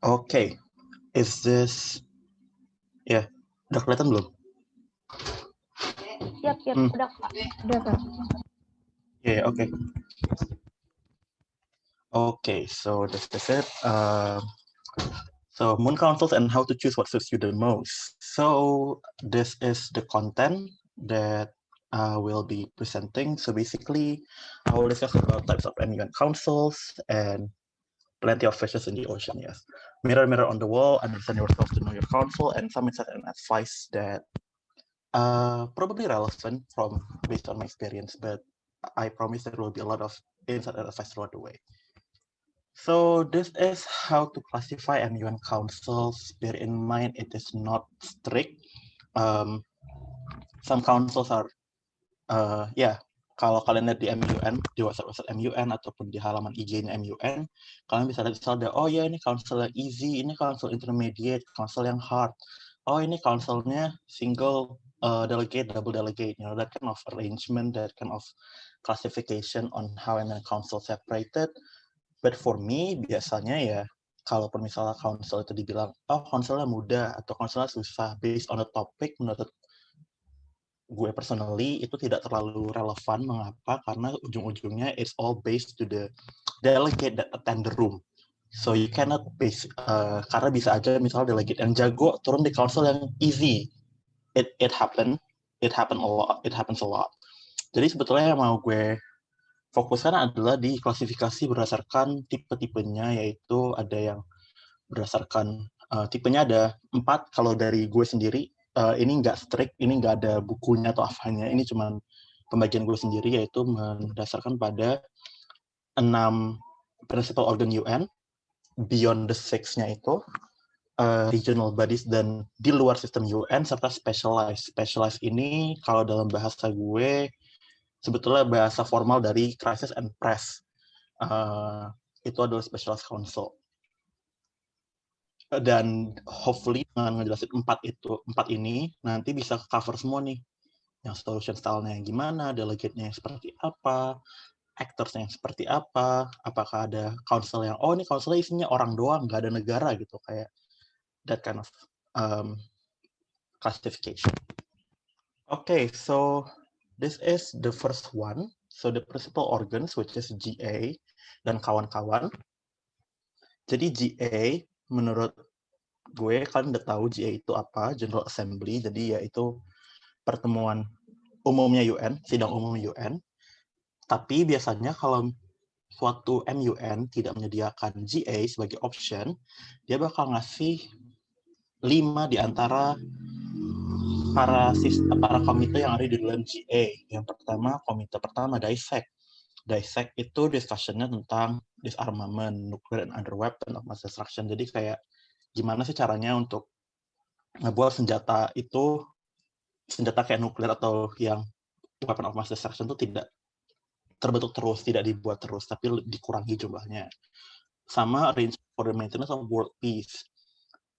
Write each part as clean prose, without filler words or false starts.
Okay, is this ya udah kelihatan belum? Yap, udah Kak. Udah, Kak. Yeah, okay. Okay, so this is it. So Moon Councils and how to choose what suits you the most. So this is the content that I will be presenting. So basically, I will discuss about types of MUN councils and plenty of fishes in the ocean. Yes, mirror, mirror on the wall. Understand yourself to know your council, and some insight and advice that probably relevant from based on my experience. But I promise there will be a lot of insight and advice throughout the way. So this is how to classify MUN councils. Bear in mind it is not strict. Some councils are, kalau kalian lihat di MUN, di website MUN ataupun di halaman IG-nya MUN, kalian bisa lihat misalnya, oh ya ini council yang easy, ini council intermediate, council yang hard. Oh ini councilnya single delegate, double delegate. You know, that kind of arrangement, that kind of classification on how MUN council separated. But for me, biasanya ya, kalaupun misalnya council itu dibilang, oh councilnya mudah atau councilnya susah, based on the topic, menurut gue personally, itu tidak terlalu relevan. Mengapa? Karena ujung-ujungnya it's all based to the delegate that attend the room. So you cannot base, karena bisa aja misalnya delegate yang jago turun di council yang easy. It happens a lot. Jadi sebetulnya yang mau gue fokuskan adalah di klasifikasi berdasarkan tipe-tipenya, yaitu ada yang berdasarkan tipenya ada 4. Kalau dari gue sendiri, ini nggak strict, ini nggak ada bukunya atau apanya, ini cuma pembagian gue sendiri, yaitu mendasarkan pada 6 principal organ UN, beyond the 6-nya itu, regional bodies, dan di luar sistem UN, serta specialized. Specialized ini kalau dalam bahasa gue, sebetulnya bahasa formal dari crisis and press. Itu adalah specialized council. Dan hopefully dengan ngejelasin 4 ini nanti bisa cover semua nih, yang solution style-nya yang gimana, delegate-nya yang seperti apa, actors-nya yang seperti apa, apakah ada council yang ini council-nya isinya orang doang, nggak ada negara gitu, kayak that kind of classification. Okay, so this is the first one. So the principal organs, which is GA dan kawan-kawan. Jadi GA menurut gue, kalian udah tahu GA itu apa, General Assembly, jadi yaitu pertemuan umumnya UN, sidang umum UN. Tapi biasanya kalau suatu MUN tidak menyediakan GA sebagai option, dia bakal ngasih 5 di antara para komite yang ada di dalam GA. Yang pertama, komite pertama DISEC. DISEC itu discussion-nya tentang disarmament, nuclear and other weapon of mass destruction. Jadi kayak gimana sih caranya untuk ngebuat senjata kayak nuklir atau yang weapon of mass destruction itu tidak terbentuk terus, tidak dibuat terus, tapi dikurangi jumlahnya. Sama arrangement for the maintenance of world peace.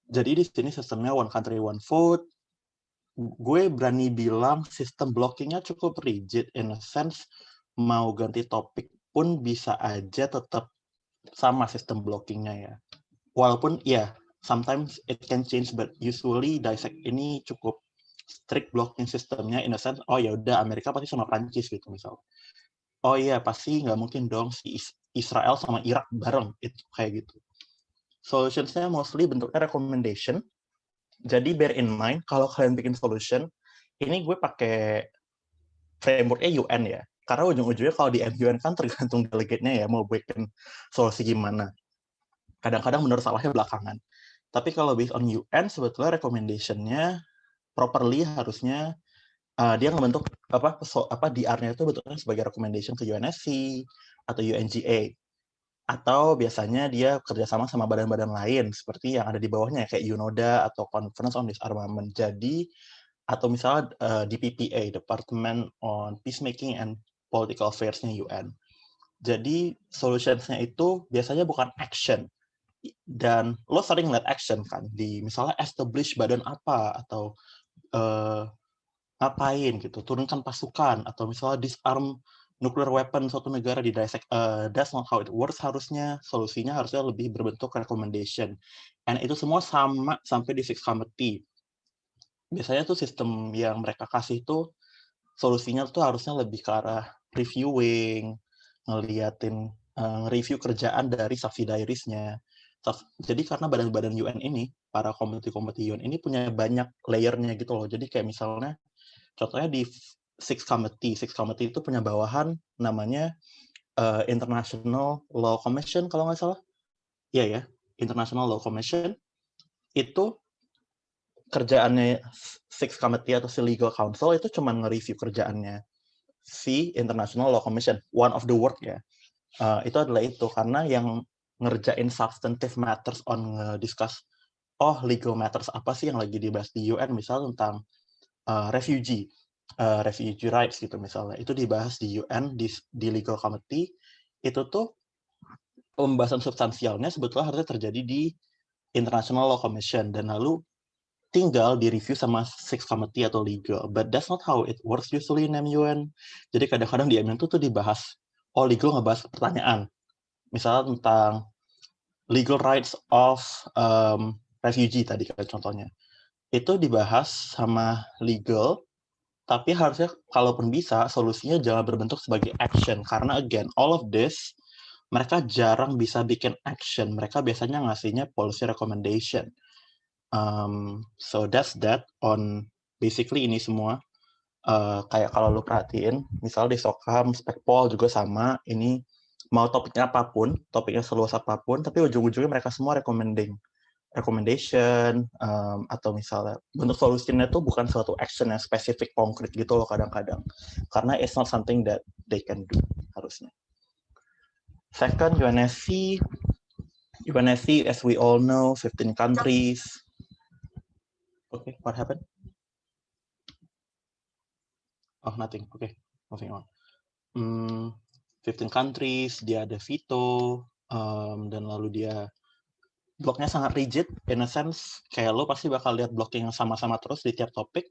Jadi di sini sistemnya one country, one vote. Gue berani bilang sistem blockingnya cukup rigid, in a sense, mau ganti topik pun bisa aja tetap sama sistem blockingnya ya. Walaupun ya, sometimes it can change, but usually DISEC ini cukup strict blocking sistemnya, in a sense, ya udah Amerika pasti sama Prancis gitu misal. Iya pasti nggak mungkin dong si Israel sama Irak bareng, itu kayak gitu. Solutionsnya mostly bentuknya recommendation. Jadi bear in mind kalau kalian bikin solution, ini gue pakai frameworknya UN ya. Karena ujung-ujungnya kalau di MUN kan tergantung delegate-nya ya mau bikin solusi gimana. Kadang-kadang benar salahnya belakangan. Tapi kalau based on UN, sebetulnya recommendation-nya properly harusnya dia ngebentuk DR-nya itu bentuknya sebagai recommendation ke UNSC atau UNGA. Atau biasanya dia kerjasama sama badan-badan lain seperti yang ada di bawahnya kayak UNODA atau Conference on Disarmament. Jadi atau misalnya DPPA, Department on Peacemaking and Political Affairs-nya UN. Jadi solutions-nya itu biasanya bukan action. Dan lo sering lihat action kan di misalnya establish badan apa atau ngapain gitu, turunkan pasukan atau misalnya disarm nuclear weapon suatu negara di dissect, that's not how it works harusnya. Solusinya harusnya lebih berbentuk recommendation. And itu semua sama sampai di Sixth Committee. Biasanya tuh sistem yang mereka kasih tuh solusinya tuh harusnya lebih ke arah reviewing, ngeliatin, nge-review kerjaan dari subsidiaries-nya. Jadi karena badan-badan UN ini, para komite-komite UN ini punya banyak layer-nya gitu loh. Jadi kayak misalnya, contohnya di Sixth Committee itu punya bawahan namanya International Law Commission kalau nggak salah. Iya ya, International Law Commission itu kerjaannya Sixth Committee atau si Legal Council itu cuma nge-review kerjaannya si International Law Commission, one of the work ya. Itu adalah itu, karena yang ngerjain substantive matters on discuss, legal matters apa sih yang lagi dibahas di UN, misal tentang refugee rights gitu misalnya, itu dibahas di UN, di Legal Committee, itu tuh pembahasan substansialnya sebetulnya harusnya terjadi di International Law Commission, dan lalu tinggal di-review sama Sixth Committee atau legal. But that's not how it works usually in MUN. Jadi kadang-kadang di MUN tuh dibahas, legal ngebahas pertanyaan. Misalnya tentang legal rights of refugee tadi kayak contohnya. Itu dibahas sama legal, tapi harusnya kalaupun bisa, solusinya jangan berbentuk sebagai action. Karena again, all of this, mereka jarang bisa bikin action. Mereka biasanya ngasihnya policy recommendation. So that's that on basically ini semua. Kayak kalau lu perhatiin, misal di Sokham, Spekpol juga sama, ini mau topiknya apapun, topiknya seluas apapun, tapi ujung-ujungnya mereka semua recommendation, atau misalnya bentuk solusinya itu bukan suatu action yang spesifik, konkret gitu loh kadang-kadang. Karena it's not something that they can do, harusnya. Second, UNSC, as we all know, 15 countries. Okay, what happened? Oh, nothing. Okay, moving on. 15 countries, dia ada veto, dan lalu dia bloknya sangat rigid, in a sense, kayak lo pasti bakal lihat blok yang sama-sama terus di tiap topik.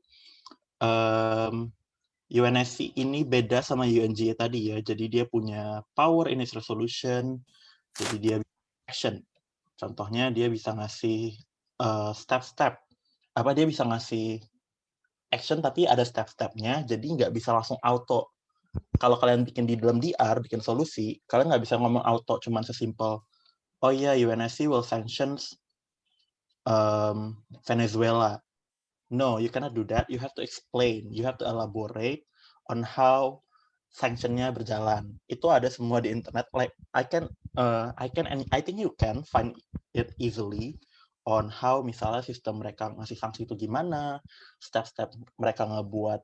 UNSC ini beda sama UNGA tadi ya, jadi dia punya power in its resolution, jadi dia action. Contohnya dia bisa ngasih step-step, dia bisa ngasih action tapi ada step-stepnya, jadi nggak bisa langsung auto. Kalau kalian bikin di dalam DR, bikin solusi, kalian nggak bisa ngomong auto, cuman sesimpel, UNSC will sanctions Venezuela. No, you cannot do that. You have to explain, you have to elaborate on how sanctionnya berjalan. Itu ada semua di internet. Like I think you can find it easily on how misalnya sistem mereka ngasih sanksi itu gimana, step-step mereka ngebuat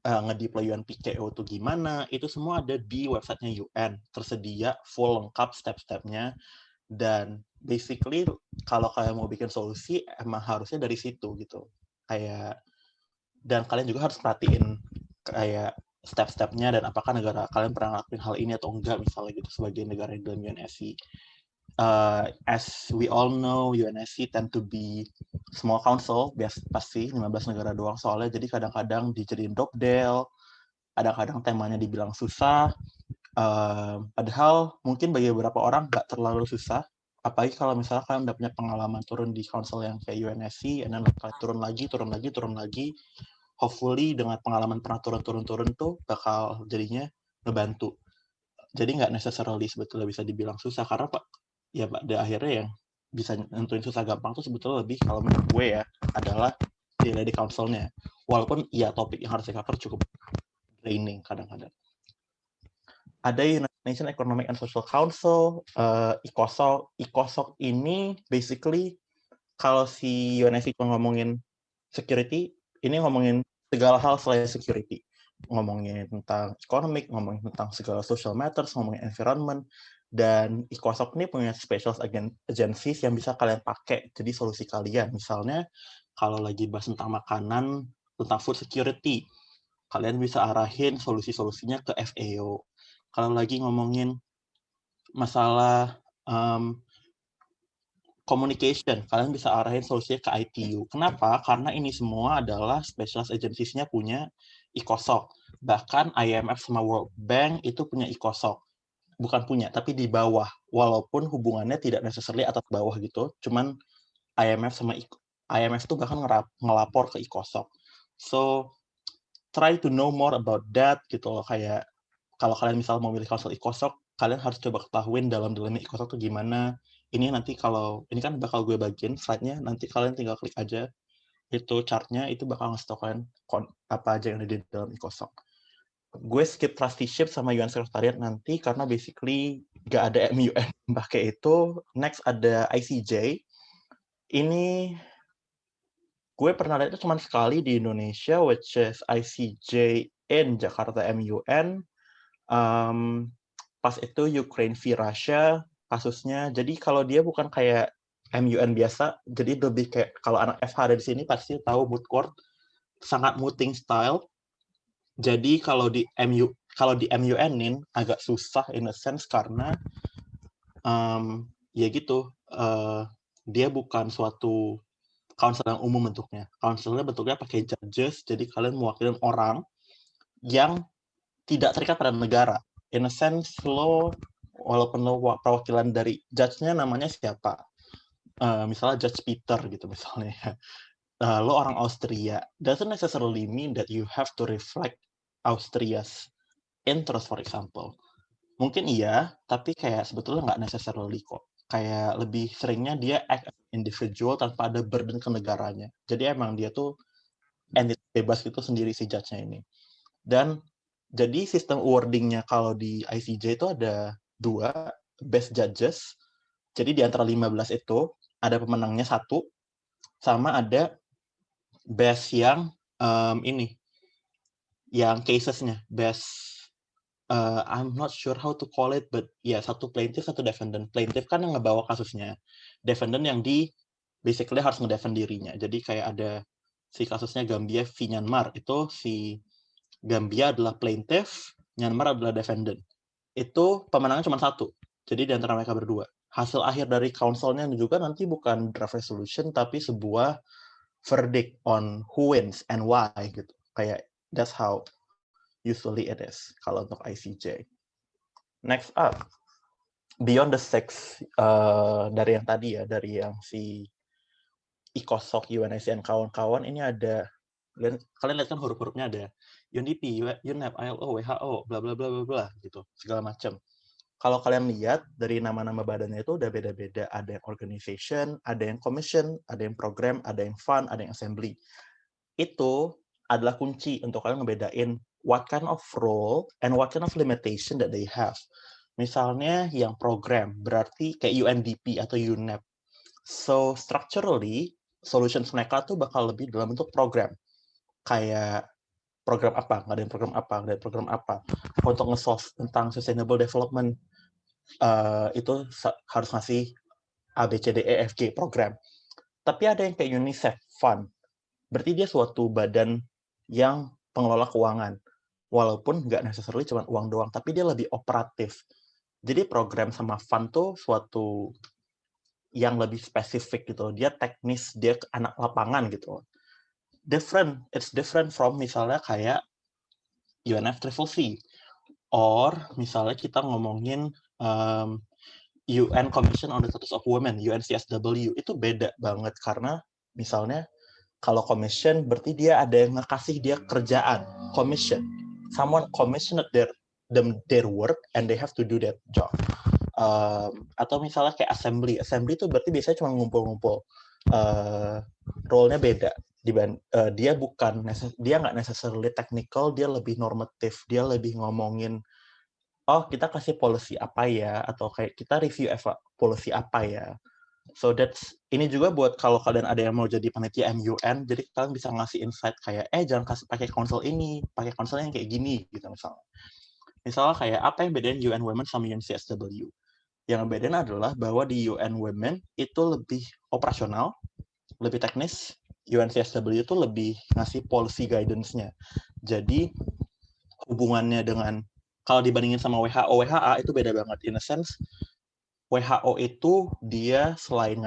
ngedeploy UNPKO itu gimana, itu semua ada di websitenya UN, tersedia full lengkap step-stepnya, dan basically kalau kalian mau bikin solusi emang harusnya dari situ gitu, kayak, dan kalian juga harus perhatiin kayak step-stepnya dan apakah negara kalian pernah ngelakuin hal ini atau enggak misalnya gitu sebagai negara yang dalam UNSC. As we all know, UNSC tend to be small council, pasti 15 negara doang soalnya, jadi kadang-kadang dijadiin dobdel, kadang-kadang temanya dibilang susah, padahal mungkin bagi beberapa orang nggak terlalu susah, apalagi kalau misalnya kalian udah punya pengalaman turun di council yang kayak UNSC, and then turun lagi, hopefully dengan pengalaman pernah turun tuh bakal jadinya ngebantu. Jadi nggak necessarily sebetulnya bisa dibilang susah, karena ya pada akhirnya yang bisa nentuin susah gampang tuh sebetulnya lebih, kalau menurut gue ya, adalah di council-nya. Walaupun ya topik yang harus di-cover cukup draining kadang-kadang. Ada United Nations Economic and Social Council, ECOSOC ini basically kalau si UNSC ngomongin security, ini ngomongin segala hal selain security. Ngomongin tentang economic, ngomongin tentang segala social matters, ngomongin environment, dan ECOSOC ini punya special agencies yang bisa kalian pakai jadi solusi kalian. Misalnya, kalau lagi bahas tentang makanan, tentang food security, kalian bisa arahin solusi-solusinya ke FAO. Kalau lagi ngomongin masalah communication, kalian bisa arahin solusinya ke ITU. Kenapa? Karena ini semua adalah specialized agencies-nya punya ECOSOC. bahkan IMF sama World Bank itu punya ICOSOC. Bukan punya, tapi di bawah. Walaupun hubungannya tidak necessarily atas bawah gitu, cuman IMF sama IMF tuh bahkan ngelapor ke ICOSOC. So, try to know more about that gitu loh, kayak kalau kalian misal mau milih konsol ICOSOC, kalian harus coba ketahuin dalamnya ICOSOC tuh gimana. Ini nanti kalau, ini kan bakal gue bagiin slide-nya, nanti kalian tinggal klik aja, itu chart-nya, itu bakal nge-stock kalian apa aja yang ada di dalam ICOSOC. Gue skip trusteeship sama UN Secretariat nanti, karena basically gak ada MUN pakai itu. Next ada ICJ. Ini gue pernah lihat itu cuma sekali di Indonesia, which is ICJ in Jakarta MUN. Pas itu Ukraine v Russia kasusnya. Jadi kalau dia bukan kayak MUN biasa, jadi lebih kayak kalau anak FH ada di sini pasti tahu moot court, sangat mooting style. Jadi kalau di MUN-in agak susah in a sense karena ya gitu, dia bukan suatu council yang umum bentuknya. Councilnya bentuknya pakai judges, jadi kalian mewakili orang yang tidak terikat pada negara. In a sense, walaupun lo perwakilan dari judge-nya namanya siapa, misalnya Judge Peter gitu misalnya, lo orang Austria, doesn't necessarily mean that you have to reflect Austria's interest, for example. Mungkin iya, tapi kayak sebetulnya nggak necessarily kok. Kayak lebih seringnya dia act as individual tanpa ada burden ke negaranya. Jadi emang dia tuh entity bebas gitu sendiri si judge-nya ini. Dan jadi sistem awarding-nya kalau di ICJ itu ada 2 best judges. Jadi di antara 15 itu ada pemenangnya 1, sama ada best yang yang cases-nya, best I'm not sure how to call it, but ya satu plaintiff, satu defendant. Plaintiff kan yang ngebawa kasusnya. Defendant yang basically harus ngedefend dirinya. Jadi kayak ada si kasusnya Gambia v Myanmar, itu si Gambia adalah plaintiff, Myanmar adalah defendant. Itu pemenangnya cuma 1. Jadi di antara mereka berdua. Hasil akhir dari council-nya juga nanti bukan draft resolution, tapi sebuah verdict on who wins and why gitu. Kayak that's how usually it is kalau untuk ICJ. Next up, beyond the 6 dari yang tadi ya, dari yang si ICOSOC, UNIC, dan kawan-kawan, ini ada, kalian lihat kan huruf-hurufnya ada UNDP, UNEP, ILO, WHO, bla bla bla bla bla gitu, segala macam. Kalau kalian lihat dari nama-nama badannya itu udah beda-beda, ada yang organization, ada yang commission, ada yang program, ada yang fund, ada yang assembly. Itu adalah kunci untuk kalian ngebedain what kind of role and what kind of limitation that they have. Misalnya yang program, berarti kayak UNDP atau UNEP. So, structurally, solutions mereka tuh bakal lebih dalam bentuk program. Kayak program apa, nggak ada yang program apa, nggak ada yang program apa. Untuk nge-solve tentang sustainable development, itu harus ngasih A, B, C, D, E, F, G program. Tapi ada yang kayak UNICEF Fund. Berarti dia suatu badan yang pengelola keuangan. Walaupun nggak necessarily cuma uang doang, tapi dia lebih operatif. Jadi program sama fund tuh suatu yang lebih spesifik gitu. Dia teknis, dia anak lapangan gitu. It's different from misalnya kayak UNFCCC. Or misalnya kita ngomongin UN Commission on the Status of Women, UNCSW, itu beda banget karena misalnya kalau commission berarti dia ada yang ngasih dia kerjaan, commission. Someone commissioned their work and they have to do that job. Atau misalnya kayak assembly itu berarti biasanya cuma ngumpul-ngumpul. Role-nya beda. Dia nggak necessarily technical, dia lebih normatif, dia lebih ngomongin kita kasih policy apa ya, atau kayak kita review policy apa ya. So ini juga buat kalau kalian ada yang mau jadi panitia MUN, jadi kalian bisa ngasih insight kayak jangan kasih pakai konsol ini, pakai konsol yang kayak gini gitu misalnya. Misalnya kayak apa yang bedain UN Women sama UNCSW? Yang bedain adalah bahwa di UN Women itu lebih operasional, lebih teknis, UNCSW itu lebih ngasih policy guidance-nya. Jadi hubungannya dengan, kalau dibandingin sama WHO, WHA itu beda banget. In a sense, WHO itu dia selain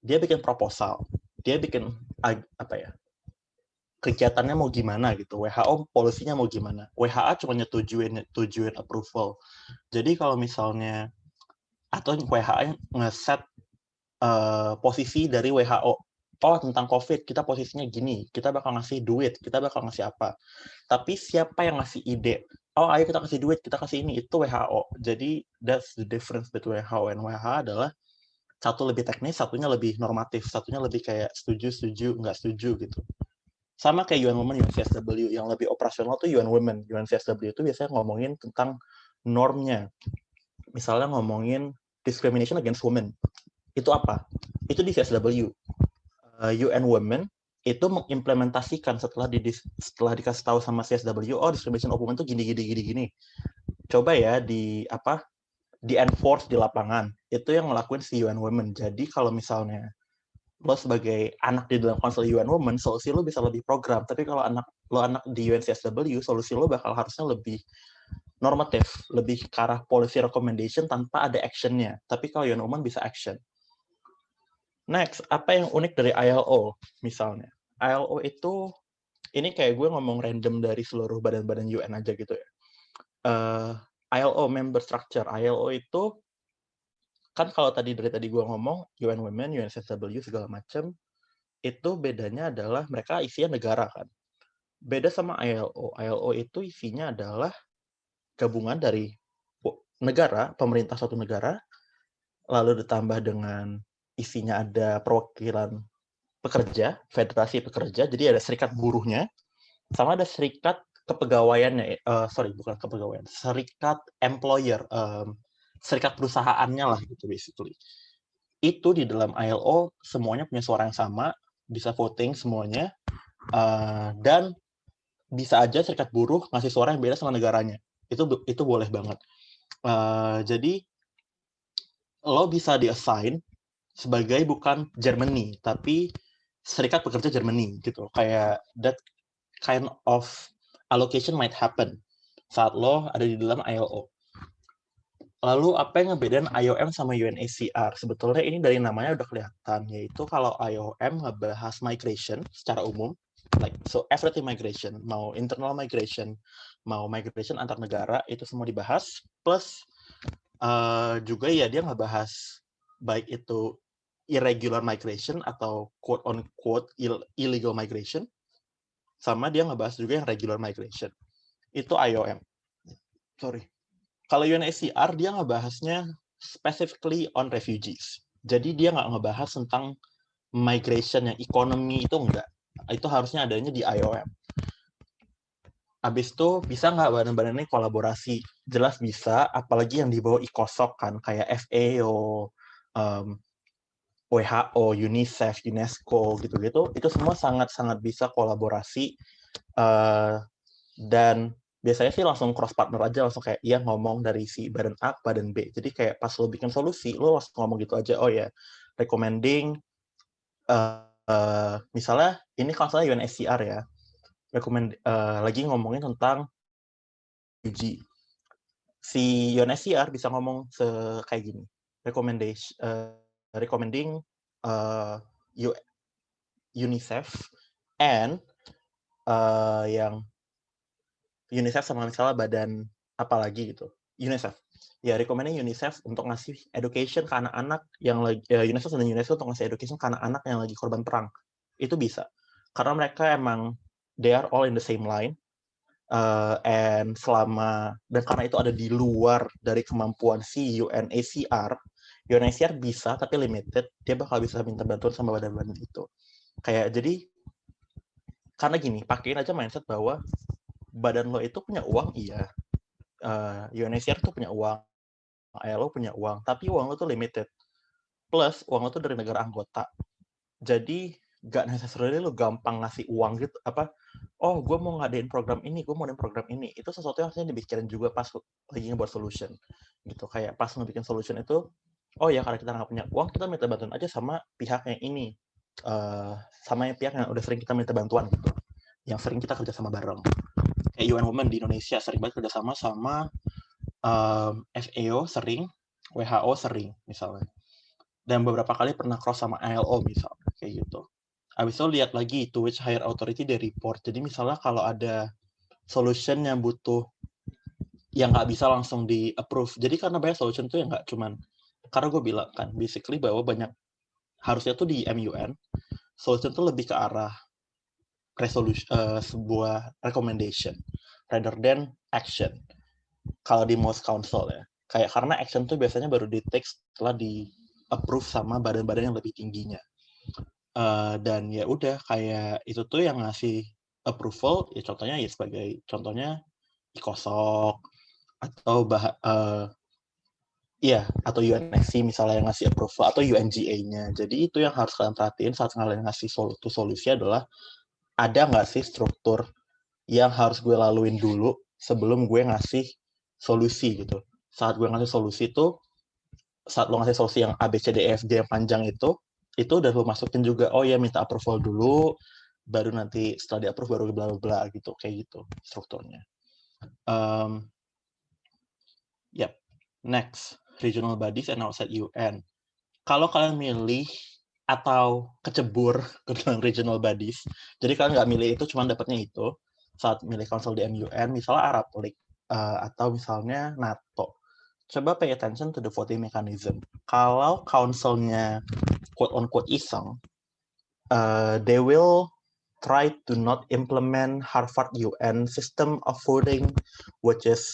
dia bikin proposal, dia bikin kegiatannya mau gimana gitu, WHO polisinya mau gimana. WHO cuma nyetujuin approval. Jadi kalau misalnya atau WHO ngeset posisi dari WHO. Oh, tentang COVID, kita posisinya gini, kita bakal ngasih duit, kita bakal ngasih apa. Tapi siapa yang ngasih ide? Oh, ayo kita kasih duit, kita kasih ini, itu WHO. Jadi, that's the difference between WHO and WHO adalah satu lebih teknis, satunya lebih normatif, satunya lebih kayak setuju, nggak setuju gitu. Sama kayak UN Women, UNCSW, yang lebih operasional tuh UN Women. UNCSW itu biasanya ngomongin tentang normnya. Misalnya ngomongin discrimination against women. Itu apa? Itu di CSW. UN Women itu mengimplementasikan setelah dikasih tahu sama CSW, oh discrimination of women itu gini. Coba ya di enforce di lapangan. Itu yang ngelakuin si UN Women. Jadi kalau misalnya lo sebagai anak di dalam konsel UN Women, solusi lo bisa lebih program. Tapi kalau lo anak di UNCSW, solusi lo bakal harusnya lebih normatif, lebih ke arah policy recommendation tanpa ada actionnya. Tapi kalau UN Women bisa action. Next, apa yang unik dari ILO misalnya? ILO itu, ini kayak gue ngomong random dari seluruh badan-badan UN aja gitu ya. ILO member structure, ILO itu, kan kalau dari tadi gue ngomong, UN Women, UNCSW, segala macam, itu bedanya adalah mereka isinya negara kan. Beda sama ILO, ILO itu isinya adalah gabungan dari negara, pemerintah suatu negara, lalu ditambah dengan isinya ada perwakilan pekerja, federasi pekerja, jadi ada serikat buruhnya, sama ada serikat kepegawaiannya, bukan kepegawaian, serikat employer, serikat perusahaannya lah gitu basically. Itu di dalam ILO semuanya punya suara yang sama, bisa voting semuanya, dan bisa aja serikat buruh ngasih suara yang beda sama negaranya. Itu boleh banget. Jadi lo bisa di-assign sebagai bukan Germany, tapi serikat pekerja Germany gitu. Kayak that kind of allocation might happen saat lo ada di dalam ILO. Lalu apa yang ngebedain IOM sama UNHCR? Sebetulnya ini dari namanya udah kelihatan, yaitu kalau IOM ngebahas migration secara umum, like so everything migration, mau internal migration, mau migration antar negara, itu semua dibahas. Plus juga ya dia ngebahas baik itu irregular migration atau quote on quote illegal migration, sama dia ngebahas juga yang regular migration. Itu IOM. Sorry. Kalau UNHCR dia ngebahasnya specifically on refugees. Jadi dia nggak ngebahas tentang migration yang ekonomi, itu enggak. Itu harusnya adanya di IOM. Habis itu bisa nggak badan-badan ini kolaborasi? Jelas bisa, apalagi yang di bawah ICOSOC kan, kayak FAO, WHO, UNICEF, UNESCO, gitu-gitu. Itu semua sangat-sangat bisa kolaborasi, dan biasanya sih langsung cross partner aja, langsung kayak iya ngomong dari si badan A ke badan B. Jadi kayak pas lo bikin solusi, lo langsung ngomong gitu aja, oh ya, recommending, misalnya ini kalau salah UNHCR ya, lagi ngomongin tentang uji. Si UNHCR bisa ngomong kayak gini, recommending UNICEF and yang UNICEF sama misalnya badan apa lagi gitu, UNICEF. Ya, recommending UNICEF untuk ngasih education ke anak-anak yang lagi, UNICEF dan UNESCO untuk ngasih education ke anak-anak yang lagi korban perang. Itu bisa. Karena mereka emang, they are all in the same line, and karena itu ada di luar dari kemampuan si UNHCR bisa tapi limited, dia bakal bisa minta bantuan sama badan-badan itu. Kayak jadi, karena gini, pakein aja mindset bahwa badan lo itu punya uang, iya. UNHCR tuh punya uang, ILO punya uang, tapi uang lo tuh limited. Plus, uang lo tuh dari negara anggota. Jadi, gak necessarily lo gampang ngasih uang gitu, oh gue mau ngadain program ini, gue mau ngadain program ini. Itu sesuatu yang harusnya dipikirin juga pas lagi ngebuat solution. Gitu, kayak pas ngebikin solution itu, oh ya karena kita nggak punya uang, kita minta bantuan aja sama pihak yang ini. Sama yang pihak yang udah sering kita minta bantuan gitu. Yang sering kita kerja sama bareng. Kayak UN Women di Indonesia sering banget kerjasama sama FAO sering, WHO sering misalnya. Dan beberapa kali pernah cross sama ILO misalnya, kayak gitu. Habis itu lihat lagi to which higher authority they report. Jadi misalnya kalau ada solution yang butuh, yang nggak bisa langsung di approve. Jadi karena banyak solution tuh yang nggak cuman, karena gue bilang kan basically bahwa banyak, harusnya tuh di MUN solution tuh lebih ke arah resolution, sebuah recommendation rather than action. Kalau di most council ya, kayak karena action tuh biasanya baru di take setelah di approve sama badan-badan yang lebih tingginya. Dan ya udah kayak itu tuh yang ngasih approval ya, contohnya ya sebagai contohnya ICOSOC atau iya, atau UNSC misalnya yang ngasih approval, atau UNGA-nya. Jadi itu yang harus kalian perhatiin saat kalian ngasih solusi adalah, ada nggak sih struktur yang harus gue laluin dulu sebelum gue ngasih solusi gitu. Saat gue ngasih solusi itu, saat lo ngasih solusi yang A, B, C, D, E, F, G yang panjang itu udah lo masukin juga, oh ya minta approval dulu, baru nanti setelah di-approve baru bla bla bla gitu, kayak gitu strukturnya. Yep. Next, regional bodies and outside UN. Kalau kalian milih atau kecebur ke dalam regional bodies, jadi kalian nggak milih itu, cuma dapatnya itu saat milih council di MUN, misalnya Arab League atau misalnya NATO. Coba pay attention to the voting mechanism. Kalau councilnya quote-unquote iseng, they will try to not implement Harvard UN system of voting, which is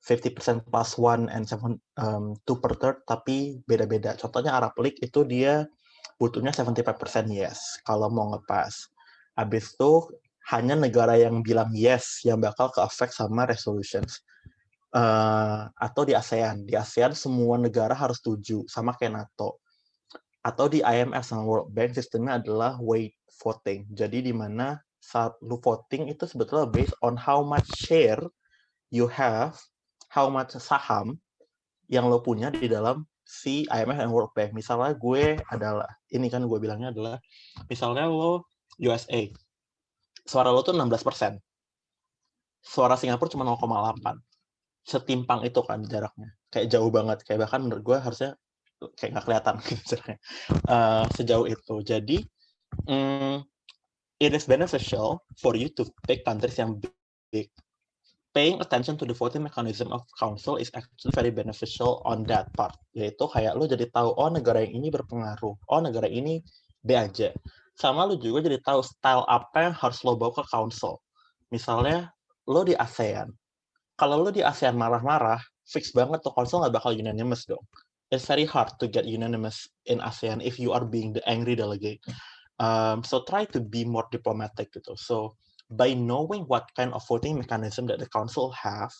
50% plus one and 2 per third, tapi beda-beda. Contohnya Arab League itu dia butuhnya 75% yes kalau mau ngepas. Habis itu hanya negara yang bilang yes yang bakal ke-affect sama resolutions. Atau di ASEAN. Di ASEAN semua negara harus setuju, sama kayak NATO. Atau di IMF sama World Bank sistemnya adalah weight voting. Jadi di mana saat lu voting itu sebetulnya based on how much share you have, how much saham yang lo punya di dalam si IMF dan World Bank. Misalnya gue adalah, ini kan gue bilangnya adalah, misalnya lo USA, suara lo tuh 16%, suara Singapura cuma 0,8. Setimpang itu kan jaraknya. Kayak jauh banget, kayak bahkan menurut gue harusnya kayak nggak kelihatan jaraknya. Sejauh itu. Jadi, it is beneficial for you to pick countries yang big. Paying attention to the voting mechanism of council is actually very beneficial on that part. Yaitu kayak lo jadi tahu, oh negara yang ini berpengaruh, oh negara ini B aja. Sama lo juga jadi tahu style apa yang harus lo bawa ke council. Misalnya lo di ASEAN. Kalau lo di ASEAN marah-marah, fix banget tuh council nggak bakal unanimous dong. It's very hard to get unanimous in ASEAN if you are being the angry delegate. So try to be more diplomatic gitu. So by knowing what kind of voting mechanism that the council have,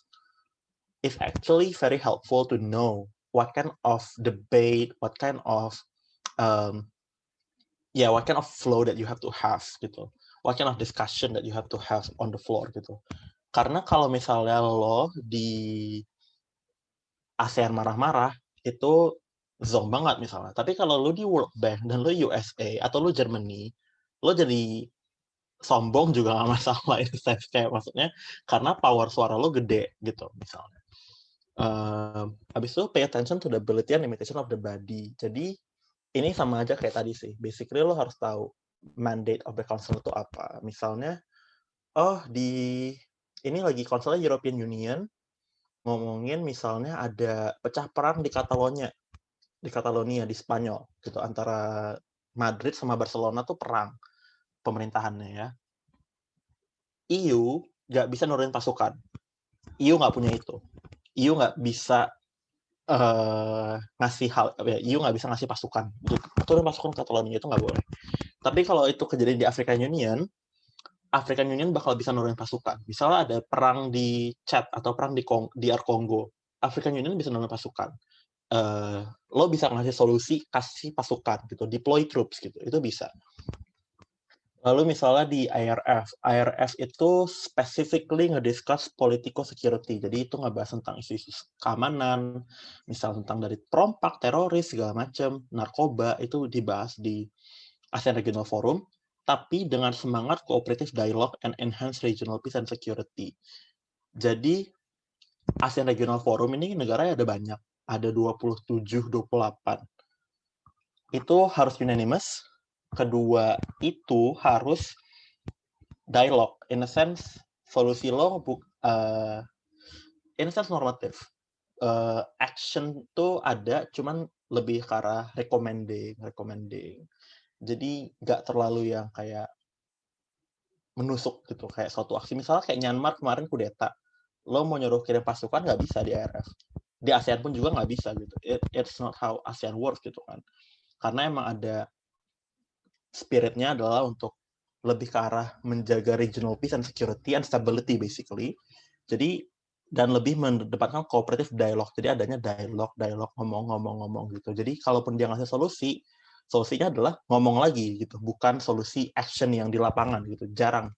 it's actually very helpful to know what kind of debate, what kind of what kind of flow that you have to have gitu, what kind of discussion that you have to have on the floor gitu. Karena kalau misalnya lo di ASEAN marah-marah itu zong banget misalnya, tapi kalau lo di World Bank dan lo USA atau lo Germany, lo jadi sombong juga nggak masalah, in a sense, kayak maksudnya karena power suara lo gede gitu misalnya. Habis itu pay attention to the ability and limitation of the body. Jadi ini sama aja kayak tadi sih. Basically lo harus tahu mandate of the council itu apa. Misalnya, oh ini lagi councilnya European Union ngomongin misalnya ada pecah perang di Catalonia di Spanyol gitu, antara Madrid sama Barcelona tuh perang pemerintahannya ya. EU nggak bisa nurunin pasukan. EU nggak punya itu. EU nggak bisa EU nggak bisa ngasih pasukan. Turun pasukan Catalonia itu nggak boleh. Tapi kalau itu kejadian di African Union bakal bisa nurunin pasukan. Misalnya ada perang di Chad atau perang di DR Congo, African Union bisa nurunin pasukan. Lo bisa ngasih solusi, kasih pasukan gitu, deploy troops gitu, itu bisa. Lalu misalnya di IRF itu specifically ngediscuss political security. Jadi itu ngebahas tentang isu-isu keamanan, misal tentang dari perompak, teroris, segala macam, narkoba, itu dibahas di ASEAN Regional Forum, tapi dengan semangat cooperative dialogue and enhance regional peace and security. Jadi ASEAN Regional Forum ini negaranya ada banyak, ada 27, 28. Itu harus unanimous, kedua itu harus dialog. In a sense, solusi lo in a sense normatif. Action tuh ada, cuman lebih ke arah recommending. Jadi nggak terlalu yang kayak menusuk gitu, kayak suatu aksi. Misalnya kayak Myanmar kemarin kudeta, lo mau nyuruh kirim pasukan nggak bisa di ARF. Di ASEAN pun juga nggak bisa gitu. It's not how ASEAN works gitu kan. Karena emang ada spiritnya adalah untuk lebih ke arah menjaga regional peace and security and stability basically. Jadi dan lebih mendepankan cooperative dialogue. Jadi adanya dialog ngomong gitu. Jadi kalaupun dia ngasih solusinya adalah ngomong lagi gitu, bukan solusi action yang di lapangan gitu. Jarang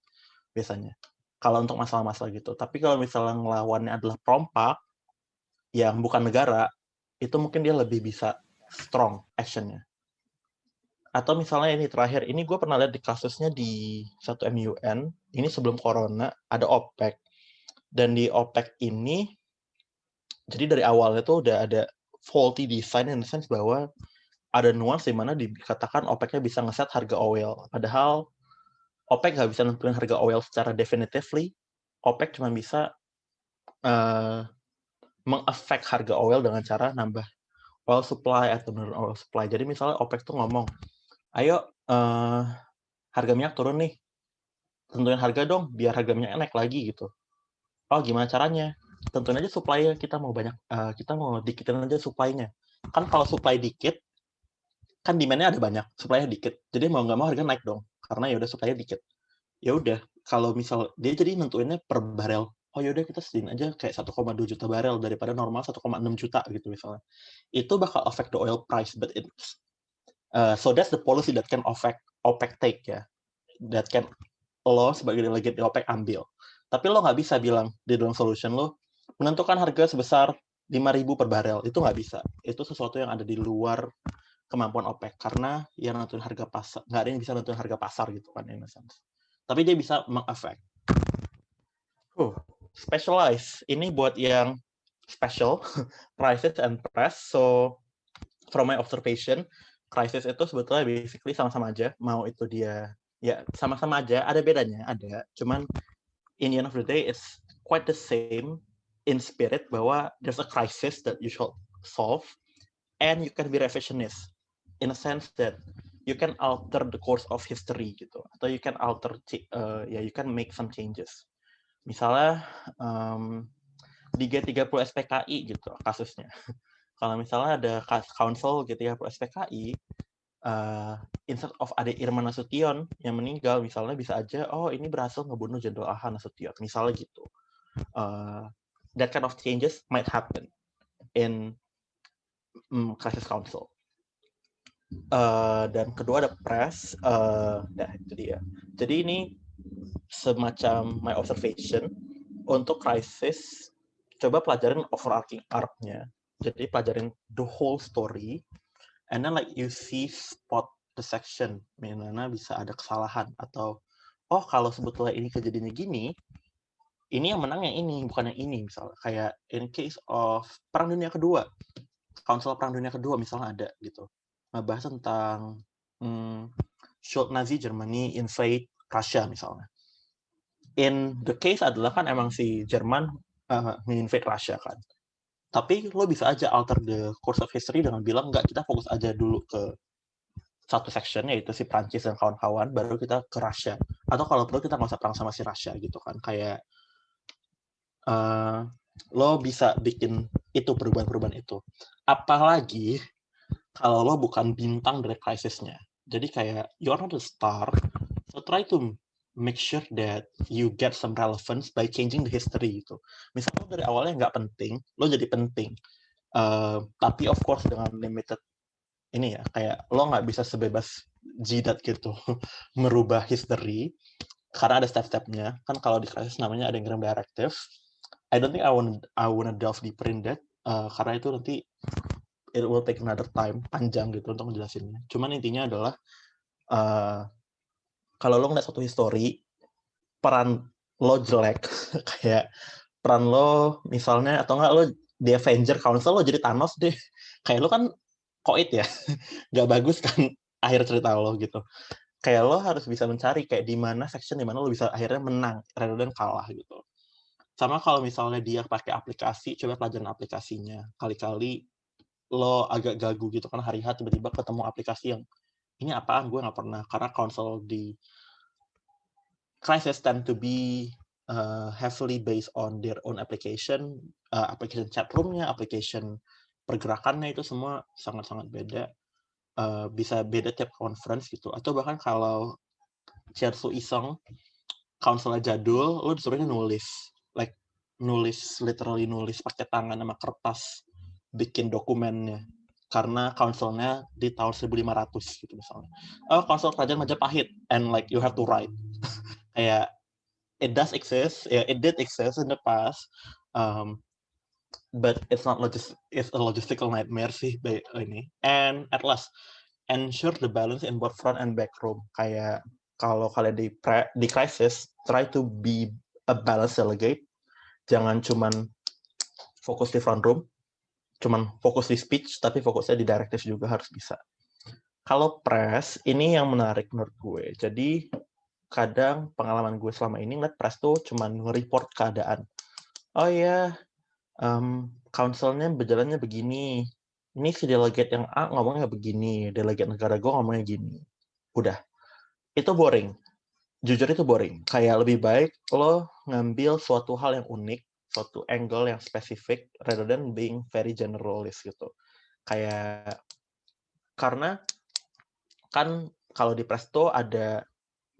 biasanya. Kalau untuk masalah-masalah gitu. Tapi kalau misalnya ngelawannya adalah perompak yang bukan negara, itu mungkin dia lebih bisa strong action-nya. Atau misalnya ini terakhir, ini gue pernah lihat di kasusnya di satu MUN, ini sebelum corona, ada OPEC. Dan di OPEC ini, jadi dari awalnya tuh udah ada faulty design in the sense bahwa ada nuance di mana dikatakan OPEC-nya bisa ngeset harga oil. Padahal OPEC nggak bisa nentuin harga oil secara definitively. OPEC cuma bisa meng-affect harga oil dengan cara nambah oil supply atau menurun oil supply. Jadi misalnya OPEC tuh ngomong, ayo harga minyak turun nih, tentuin harga dong biar harga minyak naik lagi gitu. Oh gimana caranya? Tentuin aja supply kita mau banyak, kita mau dikitin aja supply-nya. Kan kalau supply dikit, kan demand-nya ada banyak, supply-nya dikit. Jadi mau nggak mau harga naik dong, karena ya udah supply-nya dikit. Ya udah, kalau misal dia jadi nentuinnya per barel. Oh ya udah kita sediain aja kayak 1,2 juta barel daripada normal 1,6 juta gitu misalnya. Itu bakal affect the oil price, but it's so that's the policy that can affect OPEC take ya. That can lo sebagai delegate di OPEC ambil. Tapi lo nggak bisa bilang di dalam solution lo menentukan harga sebesar 5.000 per barel. Itu nggak bisa. Itu sesuatu yang ada di luar kemampuan OPEC. Karena yang nentuin harga pasar, nggak ada yang bisa nentuin harga pasar gitu kan, in a sense. Tapi dia bisa meng-affect. Specialize. Ini buat yang special, crisis and press. So, from my observation, crisis itu sebetulnya basically sama-sama aja. Mau itu dia, ya sama-sama aja. Ada bedanya, ada. Cuman, in the end of the day, it's quite the same in spirit bahwa there's a crisis that you should solve and you can be revisionist in a sense that you can alter the course of history gitu, atau you can alter, you can make some changes. Misalnya di G30 SPKI gitu kasusnya. Kalau misalnya ada council G30 SPKI, instead of ada Irman Nasution yang meninggal, misalnya bisa aja, oh ini berhasil ngebunuh Jenderal AH Nasution, misalnya gitu. That kind of changes might happen in crisis council. Dan kedua ada press, itu dia. Jadi ini semacam my observation untuk crisis, coba pelajarin overarching arc-nya. Jadi pelajarin the whole story, and then like you see spot the section, mana bisa ada kesalahan, atau oh kalau sebetulnya ini kejadiannya gini, ini yang menang yang ini, bukan yang ini, misalnya. Kayak in case of Perang Dunia Kedua, Council Perang Dunia Kedua misalnya ada gitu. Ngebahas tentang should Nazi Germany invade Russia misalnya. In the case adalah kan emang si Jerman nge-invade Russia kan. Tapi lo bisa aja alter the course of history dengan bilang, enggak, kita fokus aja dulu ke satu section, yaitu si Prancis dan kawan-kawan, baru kita ke Russia. Atau kalau perlu kita nggak usah perang sama si Russia gitu kan. Kayak lo bisa bikin itu perubahan-perubahan itu. Apalagi kalau lo bukan bintang dari krisisnya. Jadi kayak you're not a star, so try to make sure that you get some relevance by changing the history gitu. Misalnya dari awalnya nggak penting, lo jadi penting. Tapi of course dengan limited ini ya, kayak lo nggak bisa sebebas jidat gitu merubah history karena ada step-stepnya. Kan kalau di krisis namanya ada yang directive. I don't think I wanna delve deeper in that karena itu nanti it will take another time, panjang gitu untuk menjelasinnya. Cuman intinya adalah kalau lo ngeliat satu history, peran lo jelek, kayak peran lo misalnya, atau enggak lo di Avenger Council lo jadi Thanos deh. Kayak lo kan koit ya, nggak bagus kan. akhir cerita lo gitu. Kayak lo harus bisa mencari kayak di mana section di mana lo bisa akhirnya menang rather than kalah gitu. Sama kalau misalnya dia pakai aplikasi, coba pelajaran aplikasinya. Kali-kali lo agak gagu gitu kan hari H tiba-tiba ketemu aplikasi yang ini apaan gue nggak pernah, karena konsol di Crysis tend to be heavily based on their own application, application chat room-nya, application pergerakannya itu semua sangat-sangat beda. Bisa beda tiap conference gitu. Atau bahkan kalau Chersu iseng, konsolnya jadul, lo disuruhnya nulis. Like, literally nulis pakai tangan sama kertas, bikin dokumennya. Karena konsolnya di tahun 1500 gitu misalnya. Oh, konsol kerajaan Majapahit, and like you have to write. Kayak, it does exist, yeah, it did exist in the past, but it's a logistical nightmare sih ini. And at last, ensure the balance in both front and back room. Kayak kalau kalian di Crisis, try to be a balanced delegate. Jangan cuman fokus di front room, cuman fokus di speech, tapi fokusnya di directive juga harus bisa. Kalau press, ini yang menarik menurut gue. Jadi, kadang pengalaman gue selama ini ngeliat press tuh cuman nge-report keadaan. Oh ya, council-nya berjalannya begini. Ini si delegate yang A ngomongnya begini, delegate negara gue ngomongnya gini. Udah. Itu boring. Jujur itu boring. Kayak lebih baik lo ngambil suatu hal yang unik, suatu angle yang spesifik, rather than being very generalist gitu. Kayak, karena kan kalau di Presto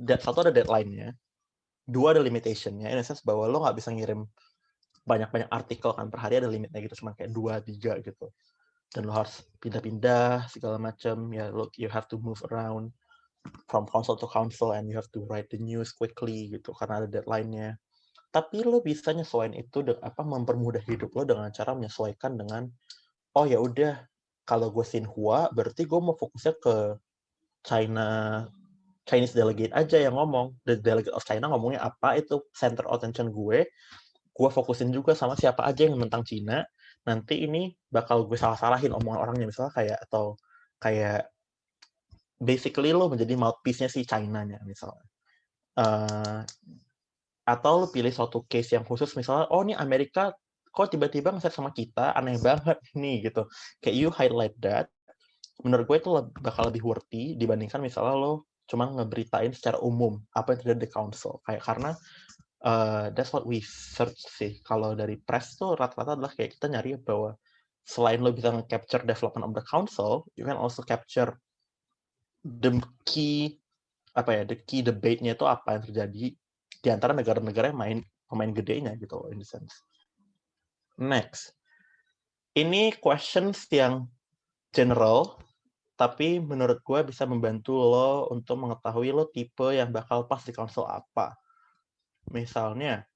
satu ada deadline-nya, dua ada limitation-nya, in a sense bahwa lo nggak bisa ngirim banyak-banyak artikel kan per hari, ada limitnya gitu, cuma kayak 2-3 gitu. Dan lo harus pindah-pindah segala macam, ya you have to move around from council to council and you have to write the news quickly gitu karena ada deadline-nya. Tapi lo bisa nyesuaiin itu mempermudah hidup lo dengan cara menyesuaikan dengan oh ya udah kalau gue Xinhua berarti gue mau fokusnya ke Chinese delegate aja yang ngomong. The delegate of China ngomongnya apa, itu center attention gue fokusin juga sama siapa aja yang tentang Cina. Nanti ini bakal gue salah-salahin omongan orangnya misalnya kayak basically lo menjadi mouthpiece-nya si China-nya misalnya. Atau lo pilih suatu case yang khusus misalnya, oh ini Amerika kok tiba-tiba nge-set sama kita, aneh banget nih gitu. Kayak you highlight that, menurut gue itu bakal lebih worthy dibandingkan misalnya lo cuma ngeberitain secara umum apa yang terjadi di council. Kayak karena that's what we search sih. Kalau dari press tuh rata-rata adalah kayak kita nyari bahwa selain lo bisa nge-capture development of the council, you can also capture the key debate-nya itu apa yang terjadi di antara negara-negara yang pemain gedenya gitu in the sense. Next. Ini questions yang general, tapi menurut gue bisa membantu lo untuk mengetahui lo tipe yang bakal pas di council apa. Misalnya,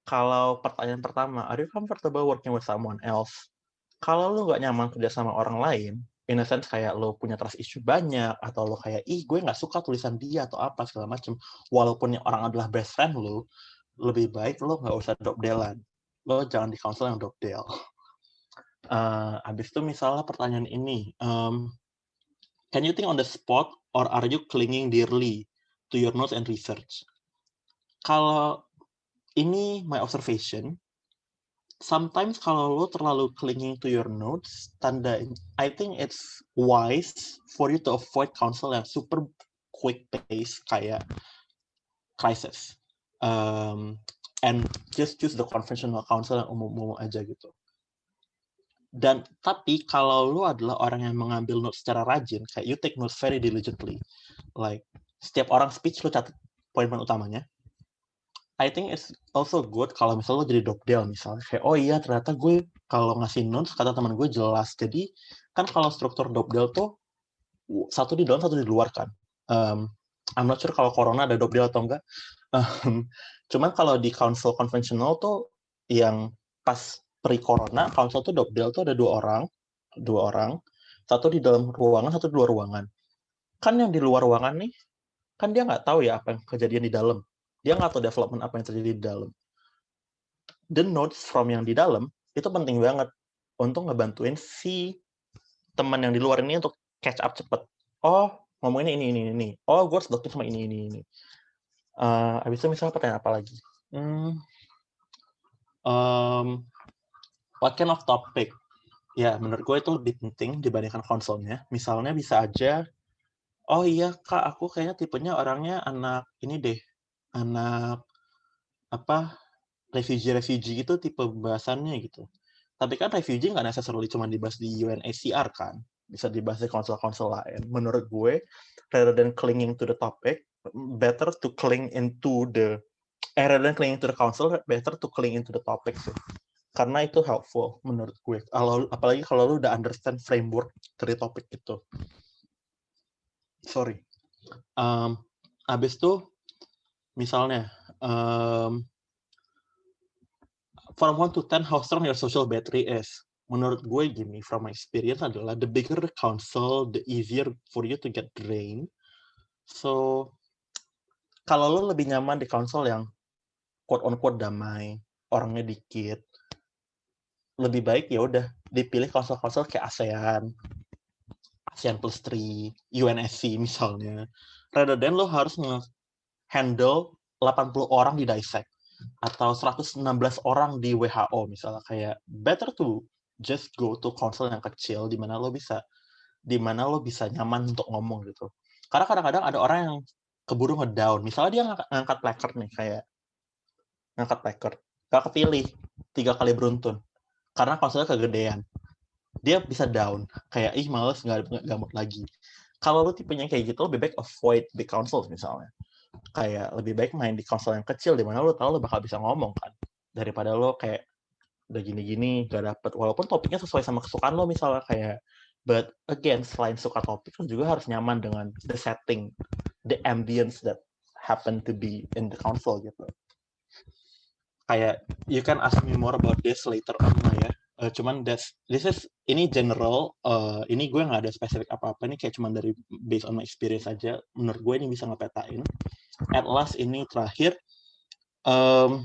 kalau pertanyaan pertama, are you comfortable working with someone else? Kalau lo nggak nyaman kerja sama orang lain, in a sense kayak lo punya trust issue banyak, atau lo kayak, gue nggak suka tulisan dia atau apa segala macem, walaupun yang orang adalah best friend lo, lebih baik lo nggak usah dogdelan. Lo jangan di council yang dogdel. Habis itu misalnya pertanyaan ini, can you think on the spot or are you clinging dearly to your notes and research? Kalau ini my observation, sometimes kalau lo terlalu clinging to your notes, I think it's wise for you to avoid council yang super quick pace kayak Crisis. And just choose the conventional council yang umum-umum aja gitu. Dan tapi kalau lo adalah orang yang mengambil notes secara rajin, kayak you take notes very diligently, like setiap orang speech lo catat poin-poin utamanya. I think it's also good kalau misalnya lo jadi dogdel misalnya, kayak oh iya ternyata gue kalau ngasih notes kata teman gue jelas. Jadi kan kalau struktur dogdel tuh satu di dalam satu di luar kan. I'm not sure kalau corona ada dogdel atau enggak. Cuman kalau di council konvensional tuh yang pas pre-corona, council tuh dogdel tuh ada dua orang, satu di dalam ruangan, satu di luar ruangan. Kan yang di luar ruangan nih, kan dia nggak tahu ya apa yang kejadian di dalam. Dia nggak tahu development apa yang terjadi di dalam. The notes from yang di dalam, itu penting banget untuk ngebantuin si teman yang di luar ini untuk catch up cepet. Oh, ngomongin ini. Oh, gue harus doktrin sama ini. Abis itu misalnya pertanyaan apa lagi? What kind of topic? Ya, menurut gue itu lebih penting dibandingkan konsolnya. Misalnya bisa aja, oh iya kak, aku kayaknya tipenya orangnya anak ini deh, anak apa refugee gitu tipe pembahasannya gitu. Tapi kan refugee nggak necessarily cuma dibahas di UNHCR kan, bisa dibahas di konsol-konsol lain. Menurut gue, rather than clinging to the topic, better to cling into the rather than clinging to the council, better to cling into the topic sih. Karena itu helpful menurut gue. Apalagi kalau lu udah understand framework dari topik itu. Sorry. Abis itu, misalnya, from 1 to 10, how strong your social battery is. Menurut gue gini, from my experience adalah, the bigger the console, the easier for you to get drained. So, kalau lo lebih nyaman di konsol yang quote-unquote damai, orangnya dikit, lebih baik ya udah dipilih konsol-konsol kayak ASEAN plus 3, UNSC misalnya. Rather than lo harus handle 80 orang di dissect atau 116 orang di WHO misalnya, kayak better to just go to konsol yang kecil di mana lo bisa nyaman untuk ngomong gitu. Karena kadang-kadang ada orang yang keburu ngedown. Misalnya dia ngangkat placard nih, kayak ngangkat placard, gak kepilih 3 kali beruntun karena konsolnya kegedean. Dia bisa down, kayak males, nggak mood lagi. Kalau lu tipenya kayak gitu, lebih baik avoid big consoles misalnya. Kayak lebih baik main di konsol yang kecil di mana lu tahu lu bakal bisa ngomong kan, daripada lo kayak udah gini-gini gak dapet, walaupun topiknya sesuai sama kesukaan lo misalnya kayak, but again, selain suka topik lo juga harus nyaman dengan the setting, the ambience that happen to be in the console gitu. Kayak you can ask me more about this later on lah ya. Cuman ini general, ini gue nggak ada spesifik apa-apa, ini kayak cuman dari based on my experience aja. Menurut gue ini bisa ngepetain. At last ini terakhir,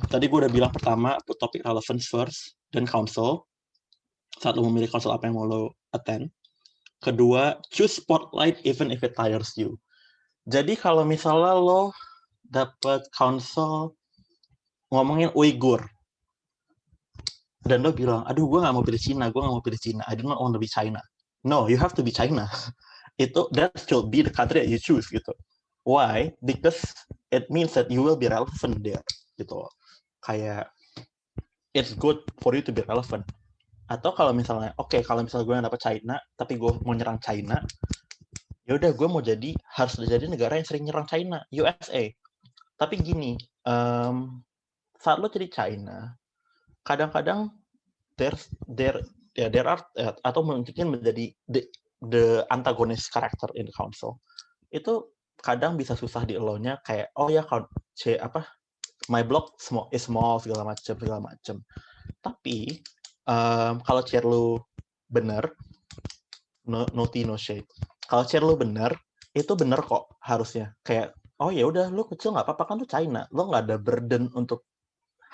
tadi gue udah bilang pertama, put topic relevance first, dan console. Saat lo memilih console apa yang mau lo attend. Kedua, choose spotlight even if it tires you. Jadi kalau misalnya lo dapet console ngomongin Uyghur, dan lo bilang, aduh gue nggak mau pilih Cina, I do not want to be China. No, you have to be China. That should be the country that you choose gitu. Why? Because it means that you will be relevant there gitu. Kayak it's good for you to be relevant. Atau kalau misalnya, kalau misalnya gue yang dapet China, tapi gue mau nyerang China, ya udah gue harus jadi negara yang sering nyerang China, USA. Tapi gini, saat lo jadi China, kadang-kadang there are atau mungkin menjadi the antagonist character in the council. Itu kadang bisa susah di elonya, kayak my block is small segala macam. Tapi kalau chair lu bener, no tea no shade. Kalau chair lu bener, itu bener kok harusnya. Kayak oh ya udah lu kecil nggak apa-apa kan lu China, lu nggak ada burden untuk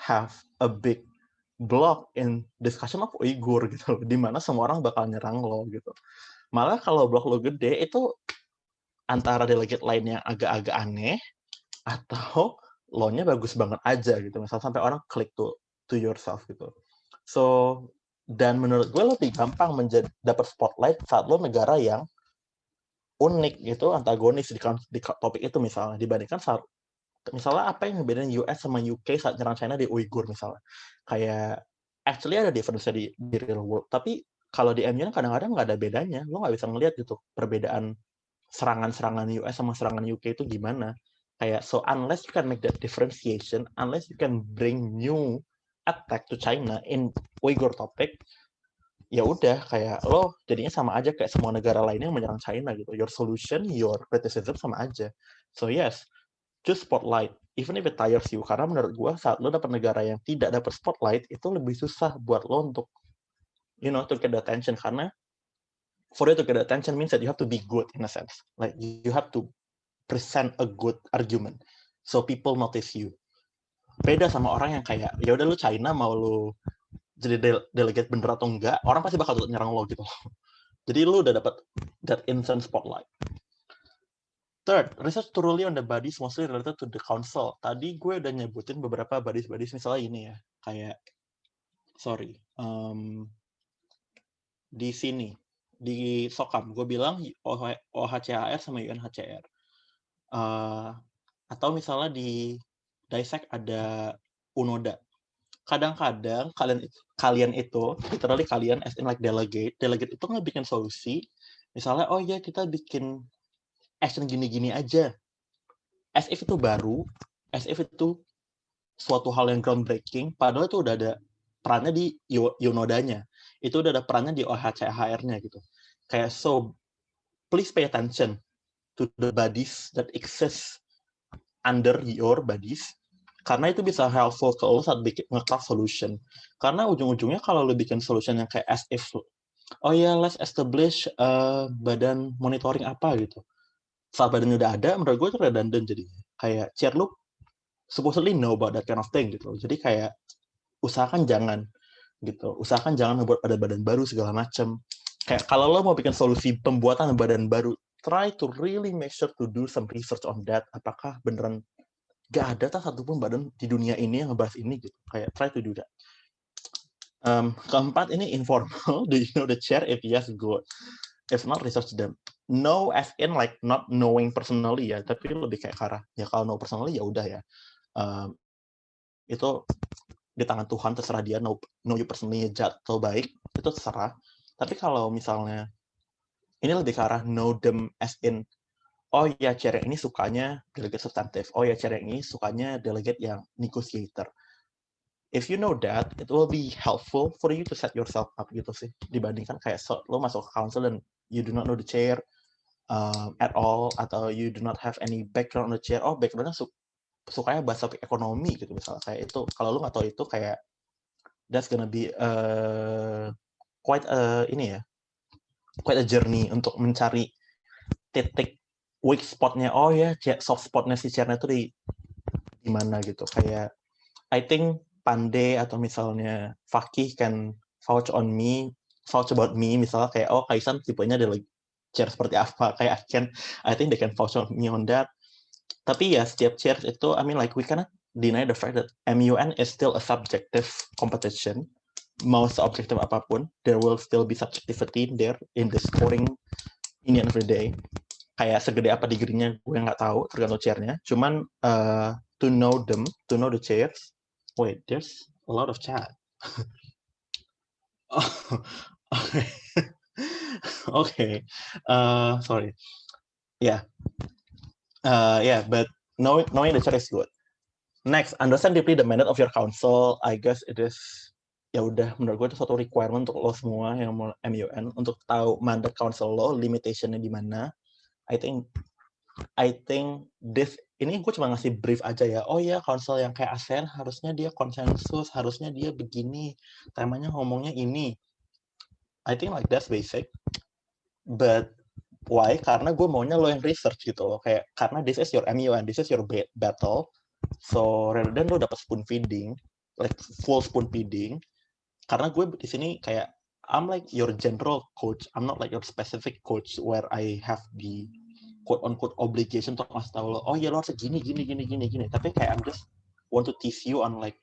have a big block in discussion of Uyghur gitu, di mana semua orang bakal nyerang lo gitu. Malah kalau blok lo gede itu antara delegate lain yang agak-agak aneh atau lo-nya bagus banget aja gitu. Misal sampai orang klik to yourself gitu. So, dan menurut gue lebih gampang dapat spotlight saat lo negara yang unik gitu, antagonis di topik itu misalnya, dibandingkan saat misalnya apa yang ngebedain US sama UK saat nyerang China di Uyghur misalnya. Kayak actually ada difference di real world, tapi kalau di MU kadang-kadang nggak ada bedanya. Lo nggak bisa ngelihat gitu perbedaan serangan-serangan US sama serangan UK itu gimana. Kayak so unless you can make that differentiation, unless you can bring new attack to China in Uyghur topic, ya udah kayak lo jadinya sama aja kayak semua negara lainnya yang menyerang China gitu. Your solution, your criticism sama aja. So yes, choose spotlight even if it tires you, karena menurut gue saat lo dapat negara yang tidak dapat spotlight itu lebih susah buat lo untuk to get the attention, karena for you to get the attention means that you have to be good in a sense, like you have to present a good argument so people notice you. Beda sama orang yang kayak ya udah lu China mau lu jadi delegate bener atau enggak, orang pasti bakal nyerang lo gitu. Jadi lu udah dapat that instant spotlight. Third, research thoroughly on the bodies mostly related to the council. Tadi gue udah nyebutin beberapa bodies misalnya ini ya, kayak di sini di SOCAM gue bilang OHCHR sama UNHCR. Atau misalnya di DISEC ada UNODA. Kadang-kadang kalian itu, literally kalian as in like delegate itu nggak bikin solusi. Misalnya, oh ya kita bikin action gini-gini aja. As if itu baru, as if itu suatu hal yang groundbreaking, padahal itu udah ada perannya di UNODA-nya. Itu udah ada perannya di OHCHR-nya gitu. Kayak, so, please pay attention to the bodies that exist under your bodies, karena itu bisa helpful ke lo saat bikin nge-craft solution. Karena ujung-ujungnya kalau lo bikin solution yang kayak as if, oh ya, let's establish badan monitoring apa gitu. Saat badannya udah ada, menurut gue itu redundant jadinya. Kayak, chair lo supposedly know about that kind of thing gitu. Jadi kayak, usahakan jangan gitu. Usahakan jangan membuat badan baru segala macam. Kayak, kalau lo mau bikin solusi pembuatan badan baru, try to really make sure to do some research on that. Apakah beneran gak ada satupun badan di dunia ini yang ngebahas ini gitu. Kayak try to do that. Keempat, ini informal. Do you know the chair? If yes, good. If not, research them. No as in like not knowing personally ya, tapi lebih kayak arah ya kalau know personally ya udah ya. Itu di tangan Tuhan, terserah dia know you personally jahat atau baik, itu terserah. Tapi kalau misalnya ini lebih ke arah know them as in, oh ya chair yang ini sukanya delegate substantif, oh ya chair yang ini sukanya delegate yang negotiator. If you know that, it will be helpful for you to set yourself up gitu sih, dibandingkan kayak lo masuk ke council dan you do not know the chair at all, atau you do not have any background on the chair. Oh, backgroundnya sukanya bahas topik ekonomi gitu misalnya, kayak itu kalau lo nggak tahu itu kayak that's gonna be quite a journey untuk mencari titik weak spotnya. Oh ya, soft spotnya si chairnya itu di mana gitu. Kayak I think Pandey atau misalnya Fakih can vouch about me, misalnya kayak, oh Kaisan tipenya ada chair seperti apa, kayak I think they can vouch on me on that. Tapi ya setiap chair itu, I mean like we cannot deny the fact that MUN is still a subjective competition. Mau seobjektif apapun, there will still be subjectivity there in the scoring in the end of the day. Kayak segede apa degree-nya gue nggak tahu, tergantung chairnya. Cuman to know the chairs. Wait, there's a lot of chat. Oh, okay. Okay. Sorry. Yeah. But knowing the chair is good. Next, understand deeply the mandate of your council. I guess it is, ya udah, menurut gue itu suatu requirement untuk lo semua yang mau MUN untuk tahu mandat council lo, limitation-nya di mana. I think this ini gue cuma ngasih brief aja ya. Oh ya, council yang kayak ASEAN harusnya dia konsensus, harusnya dia begini, temanya ngomongnya ini. I think like that's basic. But why? Karena gue maunya lo yang research gitu loh. Kayak karena this is your MUN, this is your battle. So rather than lo dapat spoon feeding, like full spoon feeding, karena gue di sini kayak I'm like your general coach. I'm not like your specific coach where I have the quote-unquote obligation untuk ngasih tahu lo, oh ya lo harus gini. Tapi kayak I'm just want to teach you on like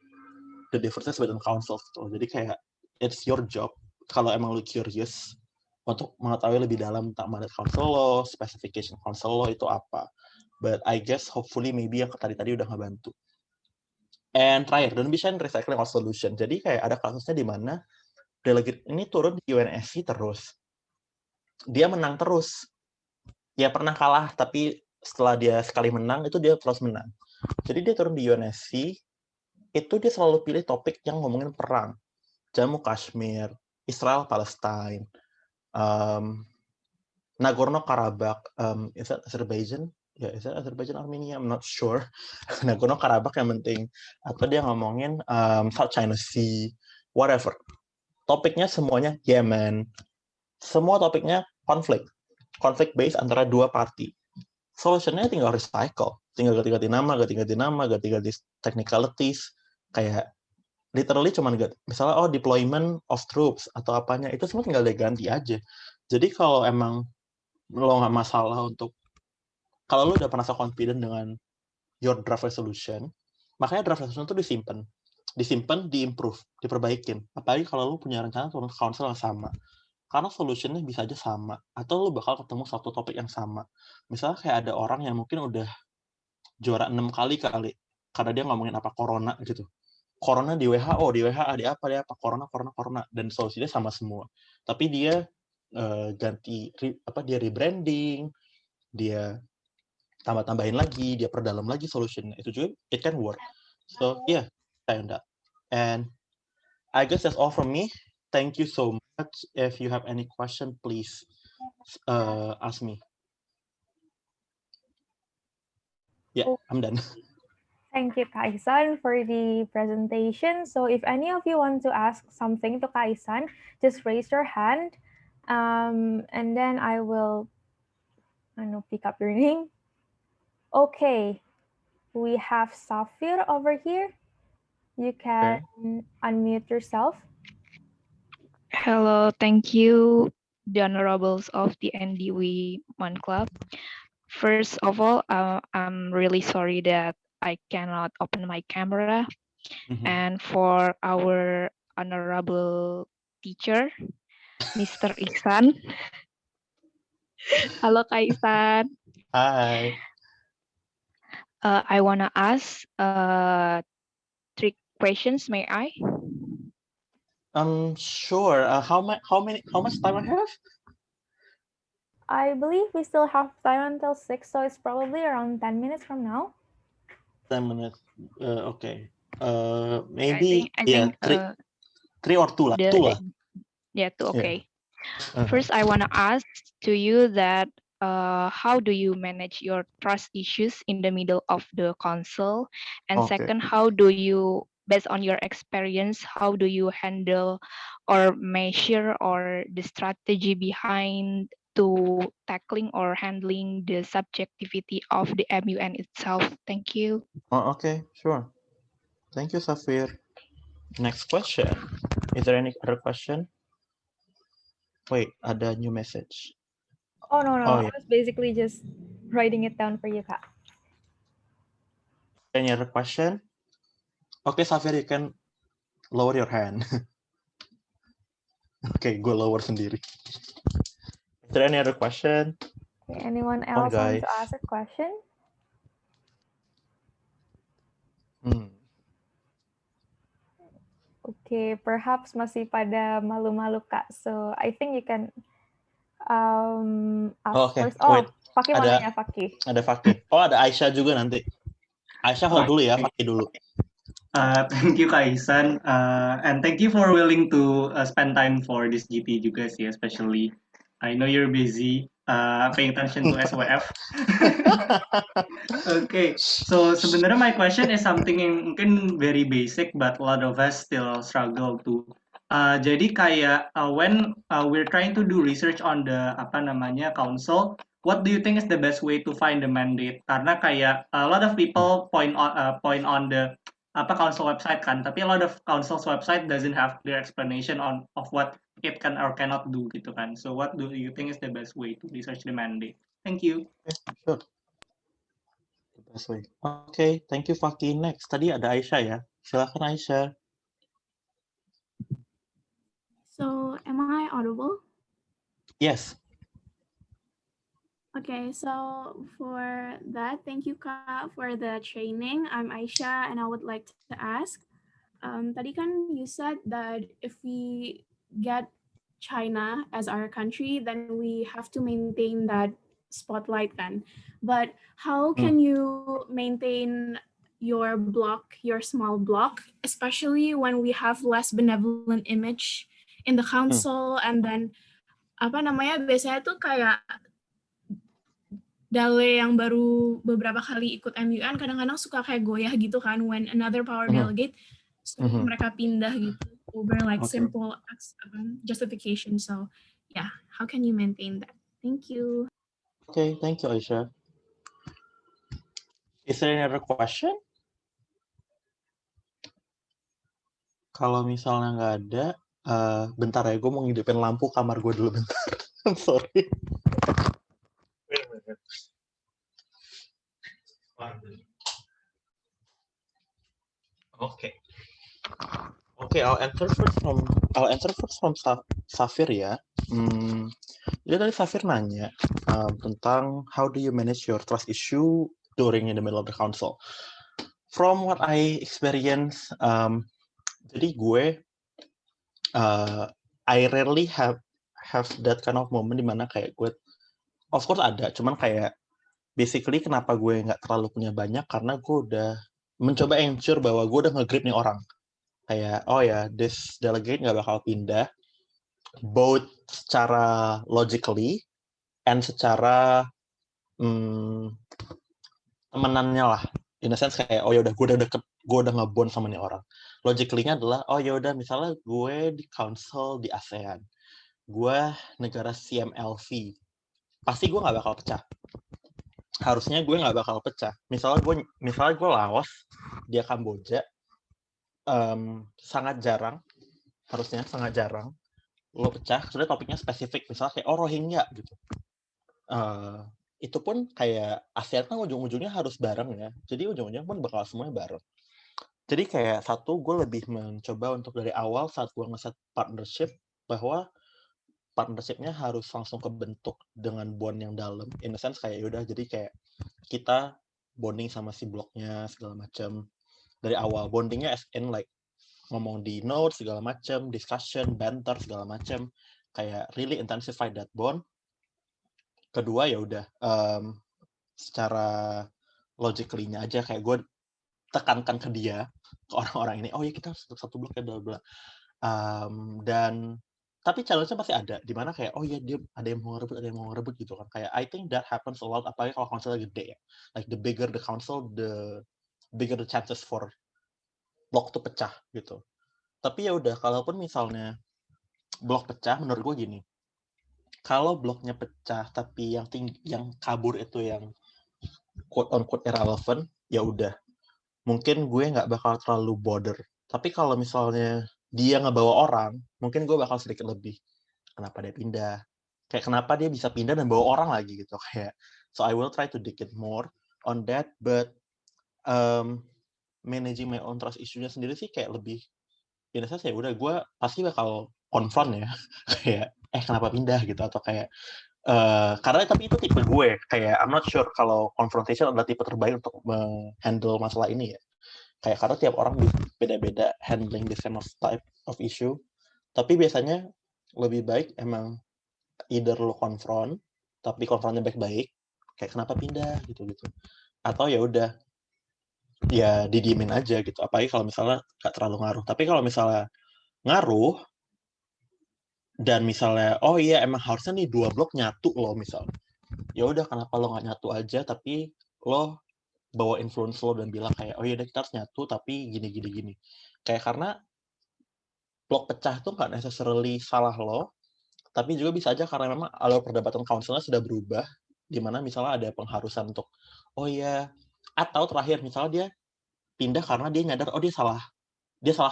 the differences within councils gitu. Jadi kayak it's your job kalau emang lo curious untuk mengetahui lebih dalam tentang mandat council lo, specification council lo itu apa. But I guess hopefully maybe yang tadi udah ngebantu. And terakhir, don't be shy in recycling or solution. Jadi kayak ada kasusnya di mana delegate ini turun di UNSC terus. Dia menang terus. Ya pernah kalah, tapi setelah dia sekali menang, itu dia terus menang. Jadi dia turun di UNSC, itu dia selalu pilih topik yang ngomongin perang. Jammu Kashmir, Israel Palestine, Nagorno-Karabakh, is that Azerbaijan? Ya, is that Azerbaijan, Armenia? I'm not sure. Nagorno-Karabakh yang penting. Atau dia ngomongin South China Sea, whatever. Topiknya semuanya Yemen. Semua topiknya konflik based antara dua party. Solutionnya tinggal recycle, tinggal ganti-ganti nama, ganti-ganti technicalities, kayak literally cuma misalnya deployment of troops atau apanya, itu semua tinggal diganti aja. Jadi kalau emang lo nggak masalah untuk kalau lu udah merasa confident dengan your draft resolution, makanya draft resolution itu disimpan, diimprove, diperbaikin. Apalagi kalau lu punya rencana turun ke council yang sama. Karena solutionnya bisa aja sama, atau lu bakal ketemu satu topik yang sama. Misalnya kayak ada orang yang mungkin udah juara 6 kali, karena dia ngomongin apa, corona gitu. Corona di WHO, di apa, corona, dan solusinya sama semua. Tapi dia dia rebranding, dia tambah-tambahin lagi, dia perdalam lagi solution. Itu juga it can work. So yeah, that. And I guess that's all from me. Thank you so much. If you have any question, please ask me. Yeah, I'm done. Thank you, Kaisan, for the presentation. So if any of you want to ask something to Kaisan, just raise your hand, and then I will pick up your name. Okay, we have Safir over here. You can unmute yourself. Hello, thank you, the honorables of the NDW One Club. First of all, I'm really sorry that I cannot open my camera. And for our honorable teacher, Mr. Ihsan. Halo Kak Ihsan. Hi. I want to ask 3 questions, may I? Sure. How much time I have? I believe we still have time until 6, so it's probably around 10 minutes from now. 10 minutes. Okay. Maybe I think 3 or 2 lah. 2 lah. Yeah, 2. Okay. First, I want to ask to you that how do you manage your trust issues in the middle of the council? And second, how do you, based on your experience, how do you handle or measure or the strategy behind to tackling or handling the subjectivity of the MUN itself? Thank you. Okay, sure. Thank you, Safir. Next question. Is there any other question? Wait, ada new message. Oh, no. I was basically just writing it down for you, Kak. Any other question? Okay, Safir, you can lower your hand. Okay, gue lower sendiri. Is there any other question? Anyone else want to ask a question? Okay, perhaps masih pada malu-malu, Kak. So I think you can ask first. Oh, wait. Fakih mau nanya, Fakih. Ada Fakih. Oh, ada Aisyah juga nanti. Aisyah hold dulu ya, Fakih dulu. Thank you, Kak Ihsan. And thank you for willing to spend time for this GP juga sih, especially. I know you're busy paying attention to SWF. Okay, so sebenarnya my question is something yang mungkin very basic, but a lot of us still struggle to. Jadi kayak when we're trying to do research on the council, what do you think is the best way to find the mandate? Karena kayak a lot of people point on the council website kan, tapi a lot of council's website doesn't have clear explanation of what it can or cannot do gitu kan. So what do you think is the best way to research the mandate? Thank you. Sure. The best way. Okay, thank you Fakih. Next, tadi ada Aisyah ya. Silakan Aisyah. So, am I audible? Yes. Okay, so for that, thank you, Kak, for the training. I'm Aisyah, and I would like to ask, tadi kan you said that if we get China as our country, then we have to maintain that spotlight then. But how can you maintain your block, your small block, especially when we have less benevolent image in the council, and then biasanya tuh kayak Dale yang baru beberapa kali ikut MUN kadang-kadang suka kayak goyah gitu kan when another power delegate mereka pindah gitu over like simple justification. So yeah, how can you maintain that? Thank you. Okay, thank you Aisyah. Is there any other question? Kalau misalnya nggak ada, bentar ya, gue mau ngidupin lampu kamar gue dulu bentar. I'm sorry. Wait a minute. Okay, I'll answer first from Safir ya. Jadi tadi Safir nanya tentang how do you manage your trust issue during in the middle of the council. From what I experience, jadi gue I rarely have that kind of moment dimana kayak gue, of course ada, cuman kayak basically kenapa gue nggak terlalu punya banyak karena gue udah mencoba ensure bahwa gue udah nge-grip nih orang. Kayak, oh ya, this delegate nggak bakal pindah, both secara logically and secara temenannya lah. In a sense kayak, oh ya udah gue udah deket, gue udah ngebond sama nih orang. Logically-nya adalah, oh ya udah misalnya gue di council di ASEAN, gue negara CMLV, pasti gue nggak bakal pecah. Harusnya gue nggak bakal pecah. Misalnya gue Laos, dia Kamboja, sangat jarang lo pecah, soalnya topiknya spesifik, misalnya kayak Rohingya gitu. Itu pun kayak ASEAN kan ujung-ujungnya harus bareng ya, jadi ujung-ujungnya pun bakal semuanya bareng. Jadi kayak satu, gue lebih mencoba untuk dari awal saat gue ngeset partnership, bahwa partnership-nya harus langsung kebentuk dengan bond yang dalam, in a sense kayak yaudah, jadi kayak kita bonding sama si blognya segala macam dari awal. Bondingnya as in like ngomong di notes segala macam, discussion, banter segala macam, kayak really intensify that bond. Kedua ya udah secara logically-nya aja kayak gue tekankan ke dia, ke orang-orang ini, oh ya kita satu blok ya bla bla. Dan tapi challenge-nya pasti ada, di mana kayak oh ya dia ada yang mau ngerebut gitu kan. Kayak I think that happens a lot, apalagi kalau council gede ya. Like the bigger the council, the bigger the chances for blok tuh pecah gitu. Tapi ya udah, kalaupun misalnya blok pecah, menurut gue gini, kalau bloknya pecah tapi yang kabur itu yang quote on quote irrelevant, ya udah, mungkin gue nggak bakal terlalu bother. Tapi kalau misalnya dia ngebawa orang, mungkin gue bakal sedikit lebih. Kenapa dia pindah? Kayak kenapa dia bisa pindah dan bawa orang lagi gitu, kayak. So I will try to dig it more on that, but managing my own trust issue-nya sendiri sih kayak lebih, biasanya ya udah gue pasti bakal confront ya, kayak kenapa pindah gitu, atau kayak karena tapi itu tipe gue, kayak I'm not sure kalau confrontation adalah tipe terbaik untuk handle masalah ini ya, kayak karena tiap orang beda-beda handling this kind of type of issue. Tapi biasanya lebih baik emang either lo confront, tapi confrontnya baik-baik, kayak kenapa pindah gitu, atau ya udah ya didiemin aja gitu, apalagi kalau misalnya gak terlalu ngaruh. Tapi kalau misalnya ngaruh dan misalnya oh iya emang harusnya nih 2 blok nyatu loh misalnya, ya udah kenapa lo nggak nyatu aja, tapi lo bawa influence lo dan bilang kayak oh iya kita harus nyatu tapi gini. Kayak karena blok pecah tuh nggak necessarily salah lo, tapi juga bisa aja karena memang alur perdebatan councilnya sudah berubah, di mana misalnya ada pengharusan untuk oh iya, atau terakhir misalnya dia pindah karena dia nyadar oh dia salah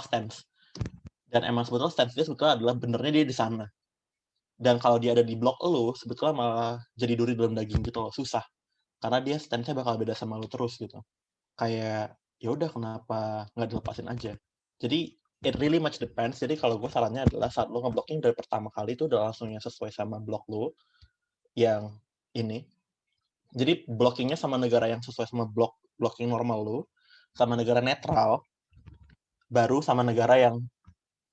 stance, dan emang sebetulnya stance dia sebetulnya adalah benernya dia di sana, dan kalau dia ada di blok lo sebetulnya malah jadi duri dalam daging gitu loh, susah karena dia stance-nya bakal beda sama lo terus gitu. Kayak ya udah kenapa nggak dilepasin aja. Jadi it really much depends. Jadi kalau gue sarannya adalah saat lo ngeblocking dari pertama kali itu udah langsung yang sesuai sama blok lo yang ini. Jadi blockingnya sama negara yang sesuai sama blocking normal lo, sama negara netral, baru sama negara yang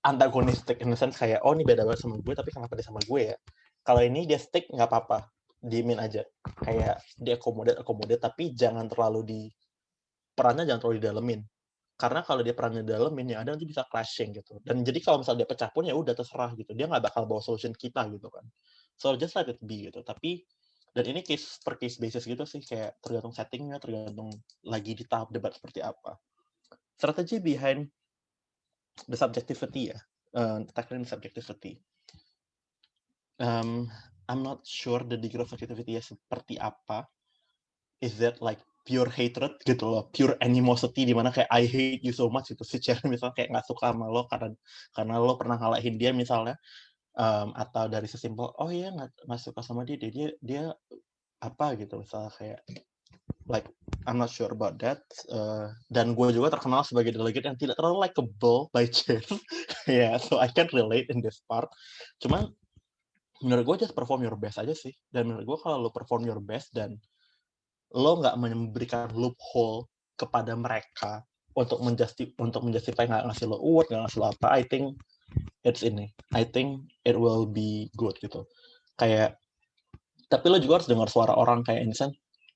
antagonistik, in the sense kayak oh ini beda banget sama gue tapi kenapa dia sama gue ya. Kalau ini dia stick nggak apa-apa, diemin aja, kayak dia akomodat tapi jangan terlalu perannya jangan terlalu didalemin, karena kalau dia perannya didalemin ya ada nanti bisa clashing gitu. Dan jadi kalau misalnya dia pecah pun ya udah terserah gitu, dia nggak bakal bawa solution kita gitu kan, so just let it be gitu. Tapi dan ini case per case basis gitu sih, kayak tergantung settingnya, tergantung lagi di tahap debat seperti apa. Strategi behind the subjectivity ya, tackling subjectivity. I'm not sure the degree of subjectivity ya seperti apa. Is that like pure hatred gitu loh, pure animosity di mana kayak I hate you so much gitu, secara misalnya kayak nggak suka sama lo karena lo pernah ngalahin dia misalnya, atau dari sesimpel oh iya nggak suka sama dia apa gitu misalnya, kayak like I'm not sure about that. Dan gue juga terkenal sebagai delegate yang tidak terlalu likable by chair. Yeah, so I can't relate in this part. Cuman menurut gue just perform your best aja sih. Dan menurut gue kalau lo perform your best dan lo nggak memberikan loophole kepada mereka untuk menjustify nggak ngasih lo award, nggak ngasih lo apa, I think it will be good gitu. Kayak, tapi lo juga harus dengar suara orang kayak ini,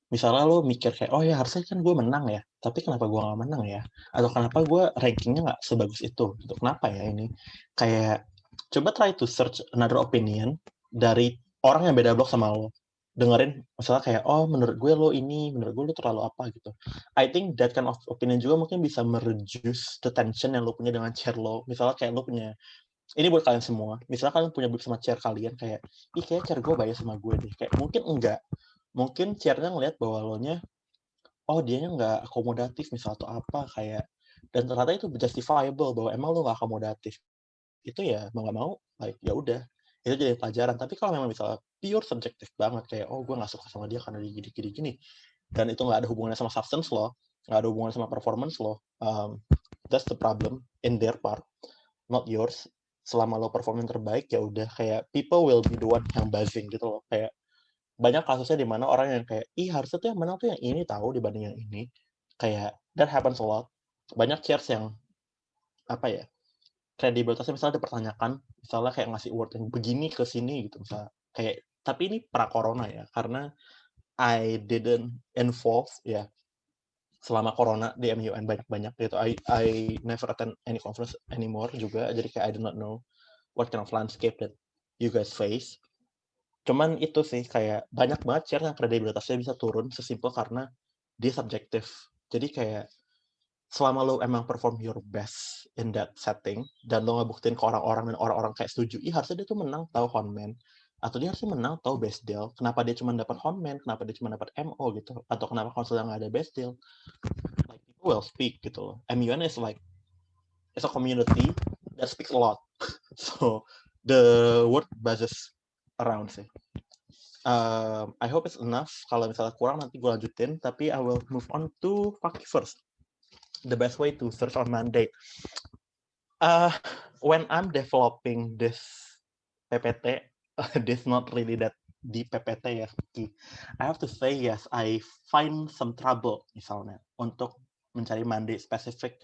misalnya lo mikir kayak, oh ya harusnya kan gue menang ya, tapi kenapa gue nggak menang ya? Atau kenapa gue rankingnya nggak sebagus itu? Gitu. Kenapa ya ini? Kayak, coba try to search another opinion dari orang yang beda blog sama lo. Dengerin, misalnya kayak, oh menurut gue lo ini, menurut gue lo terlalu apa gitu. I think that kind of opinion juga mungkin bisa mereduce the tension yang lo punya dengan chair lo. Misalnya kayak lo punya, ini buat kalian semua, misalnya kalian punya beef sama chair kalian, kayak, ih kayak chair gue bias sama gue deh. Kayak mungkin enggak. Mungkin chairnya ngelihat bahwa lo-nya, oh dianya nggak akomodatif misal atau apa, kayak, dan ternyata itu justifiable bahwa emang lo nggak akomodatif. Itu ya mau nggak mau, like ya udah, itu jadi pelajaran. Tapi kalau memang misalnya pure subjektif banget, kayak, oh gue nggak suka sama dia karena dia gini-gini, dan itu nggak ada hubungannya sama substance lo, nggak ada hubungannya sama performance lo, that's the problem in their part, not yours. Selama lo perform yang terbaik, ya udah, kayak people will be the one yang buzzing gitu loh. Kayak banyak kasusnya di mana orang yang kayak, ih harusnya tuh yang menang tuh yang ini tahu dibanding yang ini. Kayak, that happens a lot. Banyak chairs yang, apa ya, kredibilitasnya misalnya dipertanyakan, misalnya kayak ngasih award yang begini ke sini gitu, misalnya. Kayak, tapi ini pra-corona ya, karena I didn't involve, ya, selama corona di MUN banyak-banyak gitu. I never attend any conference anymore juga, jadi kayak I do not know what kind of landscape that you guys face. Cuman itu sih, kayak banyak banget chair yang kredibilitasnya bisa turun sesimpel karena dia subjektif. Jadi kayak selama lo emang perform your best in that setting dan lo ngebuktiin ke orang-orang dan orang-orang kayak setuju, ih harusnya dia tuh menang tahu Honman, atau dia harusnya menang tahu best deal, kenapa dia cuma dapat Honman, kenapa dia cuma dapat MO gitu, atau kenapa konselnya nggak ada best deal, like people will speak gitu loh. MUN is like, it's a community that speaks a lot. So the word buzzes around sih. I hope it's enough. Kalau misalnya kurang nanti gue lanjutin, tapi I will move on to Fakih first. The best way to search on mandate. When I'm developing this PPT, this not really that di PPT ya, I have to say yes, I find some trouble misalnya untuk mencari mandate spesifik.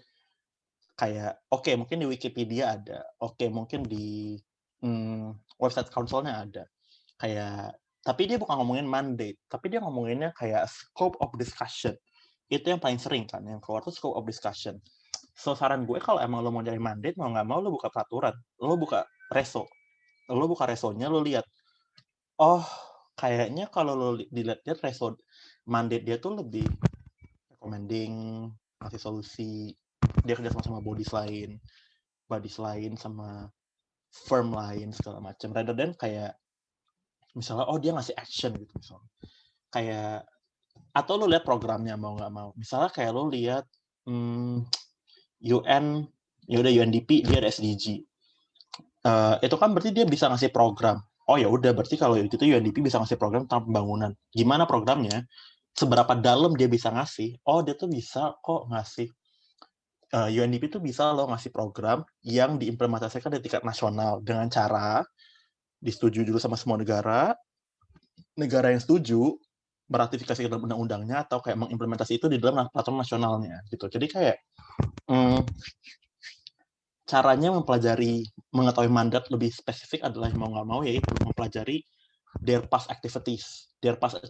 Kayak, oke, mungkin di Wikipedia ada, oke, mungkin di website councilnya ada. Kayak, tapi dia bukan ngomongin mandate, tapi dia ngomonginnya kayak scope of discussion. Itu yang paling sering kan, yang keluar tuh scope of discussion. So, saran gue kalau emang lo mau cari mandate, mau nggak mau lo buka peraturan, lo buka reso. Lo buka resonya, lo lihat, oh, kayaknya kalau lo dilihat reso mandate dia tuh lebih recommending, ngasih solusi, dia kerja sama bodies lain, sama firm lain, segala macam. Rather than kayak, misalnya, oh dia ngasih action gitu misalnya. Kayak, atau lo lihat programnya mau nggak mau. Misalnya kayak lo lihat UN, ya udah UNDP dia ada SDG. Itu kan berarti dia bisa ngasih program. Oh ya udah, berarti kalau itu UNDP bisa ngasih program tentang pembangunan. Gimana programnya? Seberapa dalam dia bisa ngasih? Oh dia tuh bisa kok ngasih. UNDP tuh bisa lo ngasih program yang diimplementasikan di tingkat nasional dengan cara disetujui dulu sama semua negara yang setuju meratifikasi dalam undang-undangnya atau kayak mengimplementasi itu di dalam peraturan nasionalnya gitu. Jadi kayak caranya mengetahui mandat lebih spesifik adalah mau nggak mau yaitu mempelajari their past activities, their past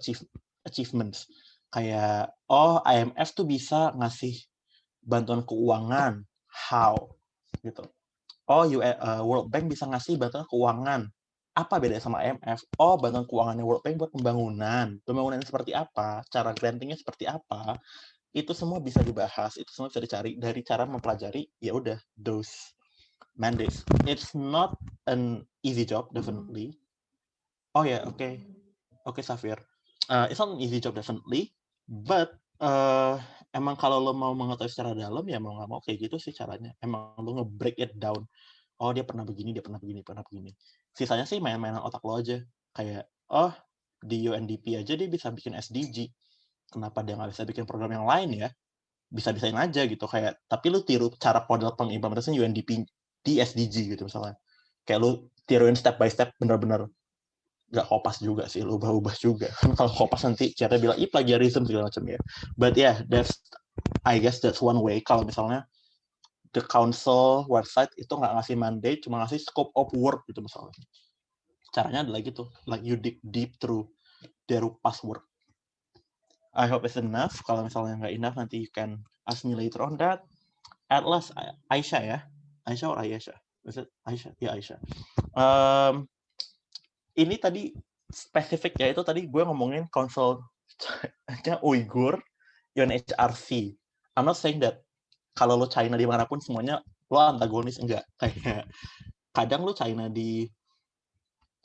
achievements. Kayak, oh IMF tuh bisa ngasih bantuan keuangan, how gitu. Oh World Bank bisa ngasih bantuan keuangan. Apa bedanya sama IMF? Oh, bantuan keuangannya World Bank buat pembangunan. Pembangunan seperti apa? Cara grantingnya seperti apa? Itu semua bisa dibahas. Itu semua bisa dicari dari cara mempelajari, ya udah, those mandates. It's not an easy job, definitely. Oh ya, oke, Safir. It's not an easy job, definitely. But, emang kalau lo mau mengetahui secara dalam, ya mau nggak mau kayak gitu sih caranya. Emang lo nge-break it down. Oh, dia pernah begini. Sisanya sih main-mainan otak lo aja. Kayak, oh, di UNDP aja dia bisa bikin SDG. kenapa dia nggak bisa bikin program yang lain ya? Bisa-bisain aja gitu kayak, tapi lu tiru cara model pengimplementasinya UNDP di SDG gitu misalnya. Kayak lu tiruin step by step bener-bener nggak kopas juga sih, lu ubah-ubah juga. Kan kalau kopas nanti cara bilang plagiarism segala macam ya. But yeah, I guess that's one way. Kalau misalnya the council website itu nggak ngasih mandate, cuma ngasih scope of work gitu misalnya. Caranya adalah gitu, like you dig deep through their past work. I hope it's enough. Kalau misalnya nggak enough, nanti you can ask me later on that. At last, Aisyah ya? Aisyah or Ayesha? Is it Aisyah? Ya, Aisyah. Ini tadi spesifik ya, itu tadi gue ngomongin konsulnya Uyghur, UNHRC. I'm not saying that kalau lo China dimanapun semuanya lo antagonis, enggak. Kayak kadang lo China di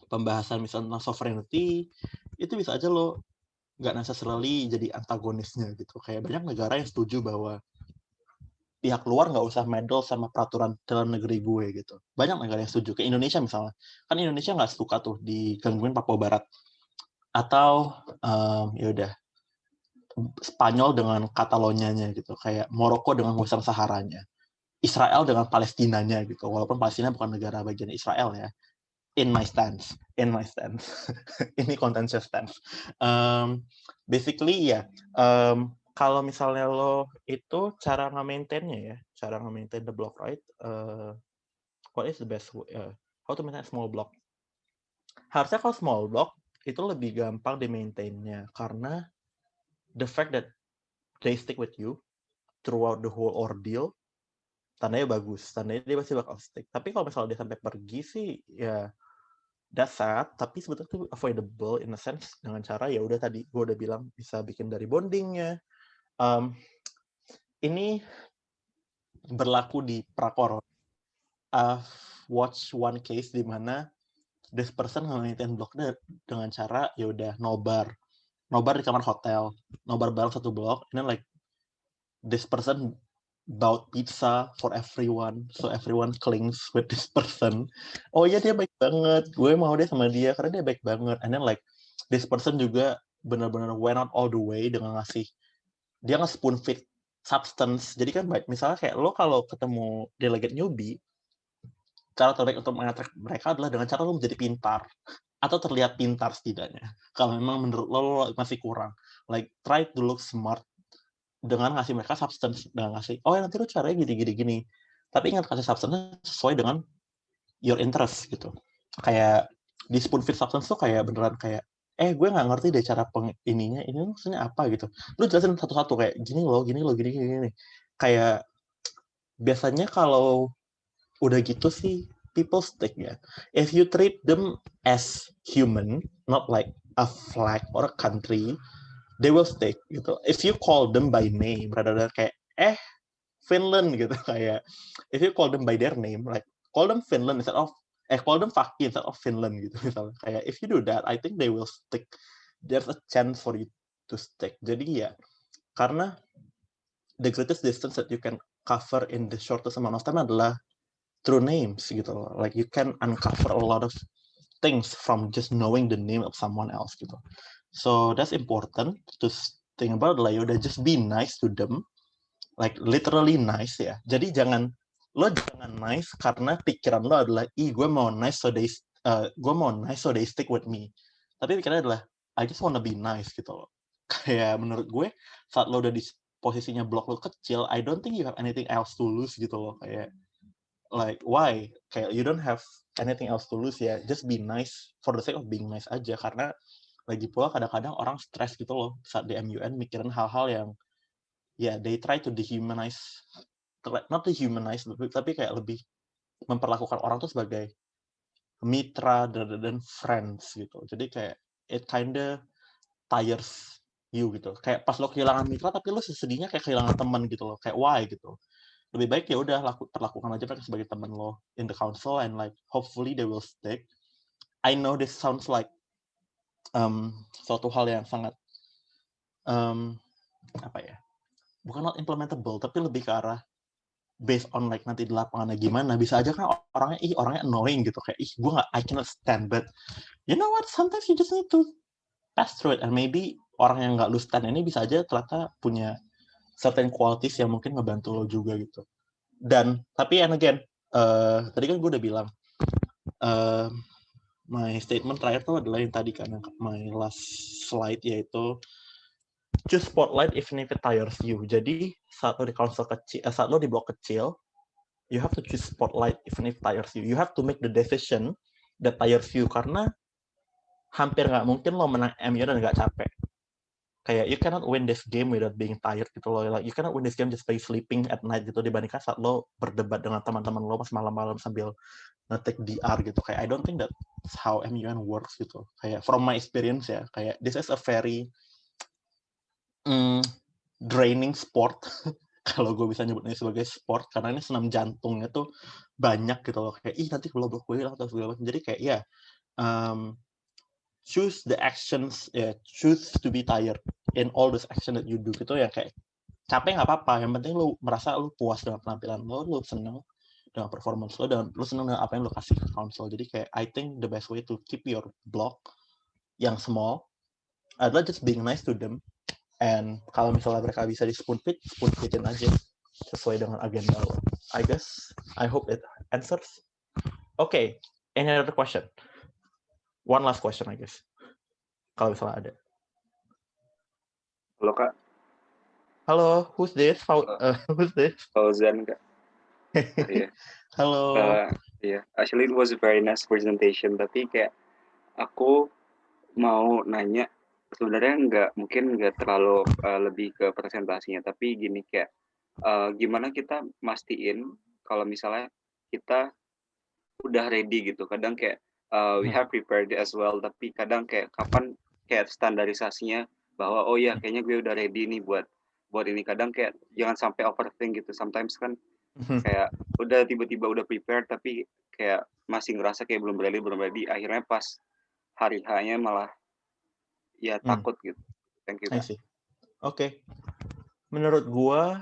pembahasan misalnya tentang sovereignty, itu bisa aja lo nggak necessarily jadi antagonisnya gitu. Kayak banyak negara yang setuju bahwa pihak luar nggak usah meddle sama peraturan dalam negeri gue gitu. Banyak negara yang setuju. Kayak Indonesia misalnya. Kan Indonesia nggak suka tuh digangguin Papua Barat. Atau ya udah Spanyol dengan Katalonianya gitu. Kayak Maroko dengan Western Saharanya. Israel dengan Palestinanya gitu. Walaupun Palestina bukan negara bagian Israel ya. In my stance. Ini contentious stance. Basically ya, kalau misalnya lo itu cara nge-maintain-nya ya, cara nge-maintain the block, right? What is the best way? How to maintain small block? Harusnya kalau small block itu lebih gampang di-maintain-nya karena the fact that they stick with you throughout the whole ordeal, tandanya bagus, tandanya dia pasti bakal stick. Tapi kalau misalnya dia sampai pergi sih, ya that's sad, tapi sebetulnya itu avoidable in a sense dengan cara ya udah tadi gue udah bilang bisa bikin dari bondingnya. Ini berlaku di prakor. I've watched one case di mana this person nge-maintain bloknya dengan cara ya udah nobar di kamar hotel, nobar bareng satu blok, and then like this person bought pizza for everyone, so everyone clings with this person. Oh iya dia baik banget, gue mau deh sama dia karena dia baik banget. And then like this person juga benar-benar went out all the way dengan ngasih, dia nge-spoon feed substance. Jadi kan misalnya kayak lo kalau ketemu delegate newbie, cara terbaik untuk mengattract mereka adalah dengan cara lo menjadi pintar atau terlihat pintar setidaknya. Kalau memang menurut lo masih kurang, like try to look smart dengan ngasih mereka substance, dengan ngasih, oh ya nanti lu caranya gini. Tapi ingat kasih substance sesuai dengan your interest gitu. Kayak di spoon feed substance tuh kayak beneran kayak, gue nggak ngerti deh cara ini maksudnya apa gitu. Lu jelasin satu-satu kayak gini loh, gini. Kayak biasanya kalau udah gitu sih people stick ya. If you treat them as human, not like a flag or a country, they will stick gitu. If you call them by name, rather than kayak Finland gitu, kayak if you call them by their name, like call them Finland instead of call them Faki instead of Finland gitu misalnya. Kayak if you do that, I think they will stick. There's a chance for you to stick. Jadi ya, karena the greatest distance that you can cover in the shortest amount of time adalah through names gitu. Like you can uncover a lot of things from just knowing the name of someone else gitu. So that's important to think about lah. Yaudah just be nice to them, like literally nice ya. Jadi jangan nice karena pikiran lo adalah gue mau nice so they stick with me. Tapi pikirannya adalah I just wanna be nice gitu loh. Kayak menurut gue saat lo udah di posisinya blok lo kecil, I don't think you have anything else to lose gitu loh. Kayak like why? Kayak you don't have anything else to lose ya. Just be nice for the sake of being nice aja, karena lagi pula kadang-kadang orang stres gitu loh saat di MUN mikirin hal-hal yang they try to dehumanize, not dehumanize, tapi kayak lebih memperlakukan orang tuh sebagai mitra dan friends gitu. Jadi kayak it kinda tires you gitu. Kayak pas lo kehilangan mitra tapi lo sedihnya kayak kehilangan teman gitu loh. Kayak why gitu. Lebih baik ya udah perlakukan aja mereka sebagai teman lo in the council, and like hopefully they will stick. I know this sounds like suatu hal yang sangat bukan not implementable, tapi lebih ke arah based on like nanti di lapangannya gimana. Bisa aja kan orangnya annoying gitu, kayak gue nggak, I cannot stand, but you know what, sometimes you just need to pass through it, and maybe orang yang nggak lu stand ini bisa aja ternyata punya certain qualities yang mungkin ngebantu lo juga gitu. Dan tapi and again, tadi kan gue udah bilang my statement terakhir tuh adalah yang tadi kan, my last slide, yaitu choose spotlight even if it tires you. Jadi saat lo di council kecil, saat lo di blok kecil, you have to choose spotlight even if it tires you. You have to make the decision that tires you, karena hampir nggak mungkin lo menang MU dan nggak capek. Kayak you cannot win this game without being tired gitu loh. Like you cannot win this game just by sleeping at night gitu, dibandingkan saat lo berdebat dengan teman-teman lo pas malam-malam sambil ngetik DR gitu. Kayak I don't think that's how MUN works gitu. Kayak from my experience ya, kayak this is a very draining sport kalau gue bisa nyebutnya sebagai sport, karena ini senam jantungnya tuh banyak gitu loh. Kayak nanti kalau blok gue hilang atau segala macam. Jadi kayak choose the actions, choose to be tired in all those action that you do gitu ya. Kayak capek nggak apa-apa, yang penting lu merasa lu puas dengan penampilan lo, lu seneng dengan performance lo, dan lu seneng dengan apa yang lu kasih ke council. Jadi kayak I think the best way to keep your block yang small adalah just being nice to them, and kalau misalnya mereka bisa di spoon feedin aja sesuai dengan agenda lo. I guess, I hope it answers. Okay, any other question? One last question, I guess. Kalau misalnya ada. Halo, Kak. Halo, who's this? Who's this? Fauzan, Kak. Yeah. Halo. Yeah, actually it was a very nice presentation, tapi kayak aku mau nanya, sebenarnya mungkin nggak terlalu lebih ke presentasinya, tapi gini kayak gimana kita mastiin kalau misalnya kita udah ready gitu. Kadang kayak we have prepared as well, tapi kadang kayak kapan kayak standarisasinya bahwa oh ya kayaknya gue udah ready nih buat ini. Kadang kayak jangan sampai overthink gitu. Sometimes kan kayak udah tiba-tiba udah prepared tapi kayak masih ngerasa kayak belum ready, akhirnya pas hari H-nya malah ya takut gitu. Thank you. Oke. Menurut gua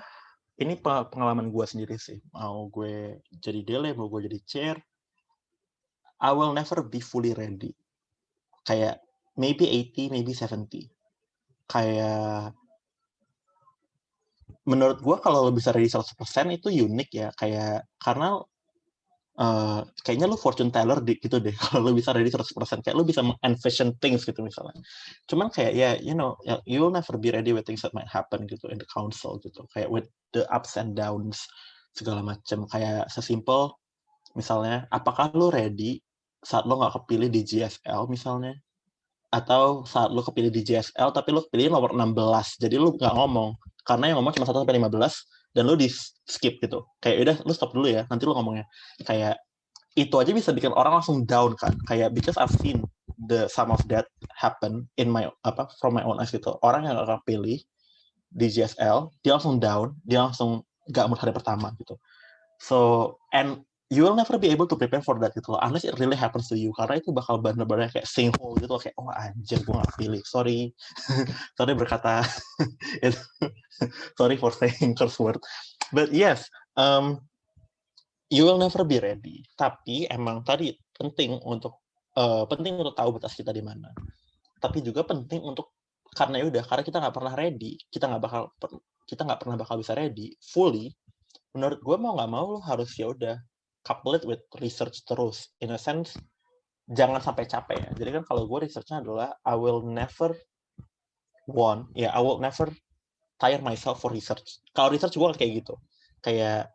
ini pengalaman gua sendiri sih. Mau gue jadi dele, mau gue jadi chair, I will never be fully ready. Kayak maybe 80, maybe 70. Kayak menurut gue kalau lo bisa ready 100% itu unik ya. Kayak karena kayaknya lo fortune teller gitu deh kalau lo bisa ready 100%. Kayak lo bisa envision things gitu misalnya. Cuman kayak ya, you know, you will never be ready with things that might happen gitu in the council gitu. Kayak with the ups and downs segala macam. Kayak sesimpel misalnya, apakah lo ready saat lo nggak kepilih di GSL misalnya, atau saat lo kepilih di GSL tapi lo kepilih nomor 16, jadi lo nggak ngomong karena yang ngomong cuma 1-15 dan lo di skip gitu. Kayak udah lo stop dulu ya, nanti lo ngomongnya. Kayak itu aja bisa bikin orang langsung down kan. Kayak because I've seen some of that happen in my from my own eyes gitu. Orang yang nggak kepilih di GSL dia langsung down, dia langsung nggak mood hari pertama gitu. So and you will never be able to prepare for that gitu loh, unless it really happens to you, karena itu bakal bener-bener kayak sinkhole gitu loh, kayak oh anjir gue gak pilih, sorry berkata sorry for saying curse word, but yes, you will never be ready. Tapi emang tadi penting untuk tahu batas kita di mana, tapi juga penting untuk karena kita nggak pernah ready, kita nggak pernah bakal bisa ready fully. Menurut gue mau nggak mau lo harus ya udah couple it with research terus. In a sense, jangan sampai capek ya. Jadi kan kalau gue researchnya adalah I will never tire myself for research. Kalau research gue kayak gitu. Kayak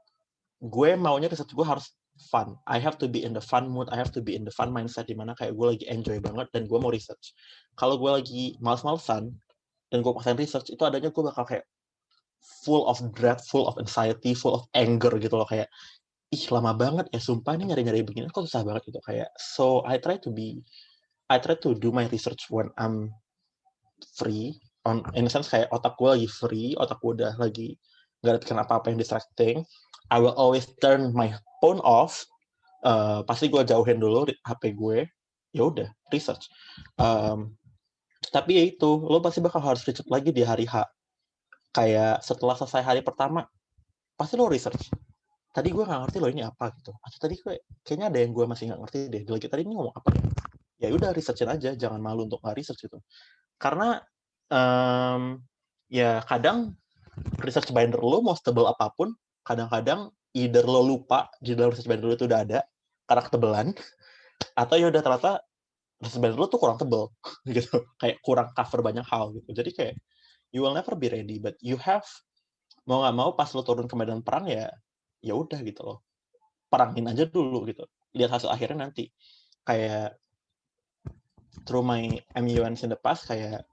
gue maunya research gue harus fun. I have to be in the fun mood. I have to be in the fun mindset dimana kayak gue lagi enjoy banget dan gue mau research. Kalau gue lagi males-malesan dan gue paksain research, itu adanya gue bakal kayak full of dread, full of anxiety, full of anger gitu loh, kayak lama banget ya, sumpah nih nyari-nyari begini kok susah banget gitu. Kayak so I try to do my research when I'm free, in a sense kayak otak gue lagi free, otak gue udah lagi gak ada pikiran apa-apa yang distracting. I will always turn my phone off, pasti gue jauhin dulu HP gue, ya udah research. Tapi ya itu, lo pasti bakal harus research lagi di hari H. Kayak setelah selesai hari pertama pasti lo research, tadi gue nggak ngerti loh ini apa gitu, atau tadi kayaknya ada yang gue masih nggak ngerti deh, lagi tadi ini ngomong apa ya udah researchin aja, jangan malu untuk nggak research gitu. Karena Ya kadang research binder lo mau setebal apapun, kadang-kadang either lo lupa di dalam research binder lo itu udah ada karena ketebelan, atau ya udah ternyata research binder lo tuh kurang tebel gitu, kayak kurang cover banyak hal gitu. Jadi kayak you will never be ready, but you have, mau nggak mau pas lo turun ke medan perang ya udah gitu loh, perangin aja dulu gitu, lihat hasil akhirnya nanti. Kayak through my MUNs in the past, kayak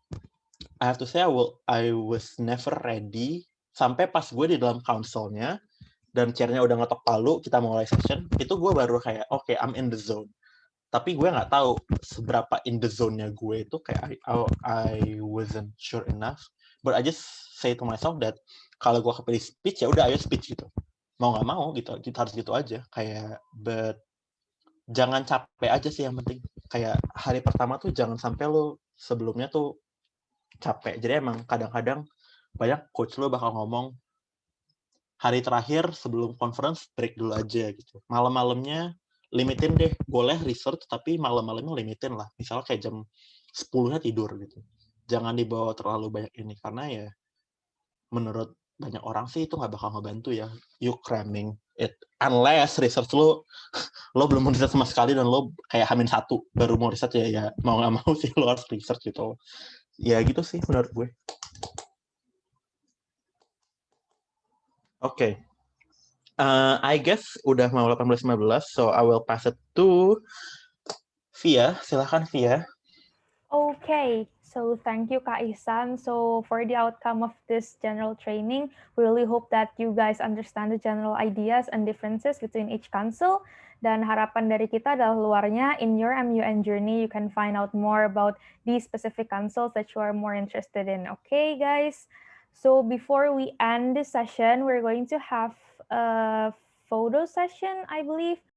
I have to say I was never ready sampai pas gue di dalam council-nya dan chair-nya udah ngetok palu, kita mulai session, itu gue baru kayak okay, I'm in the zone. Tapi gue nggak tahu seberapa in the zone-nya gue itu, kayak I wasn't sure enough, but I just say to myself that kalau gue kepilih speech ya udah ayo speech gitu, mau nggak mau gitu, kita harus gitu aja. Kayak but jangan capek aja sih yang penting. Kayak hari pertama tuh jangan sampai lo sebelumnya tuh capek. Jadi emang kadang-kadang banyak coach lo bakal ngomong hari terakhir sebelum conference break dulu aja gitu. Malam-malamnya limitin deh, boleh research tapi malam-malamnya limitin lah. Misalnya kayak jam 10-nya tidur gitu. Jangan dibawa terlalu banyak ini, karena ya menurut banyak orang sih itu nggak bakal ngebantu ya. You cramming it. Unless research lo belum mau riset sama sekali dan lo kayak H-1 baru mau riset ya mau nggak mau sih lo harus research gitu. Ya gitu sih menurut gue. Oke. I guess udah mau 18-15, so I will pass it to Via. Silakan Via. Okay, so thank you, Kak Ihsan. So for the outcome of this general training, we really hope that you guys understand the general ideas and differences between each council. Dan harapan dari kita adalah luarnya, in your MUN journey, you can find out more about these specific councils that you are more interested in. Okay, guys? So before we end this session, we're going to have a photo session, I believe.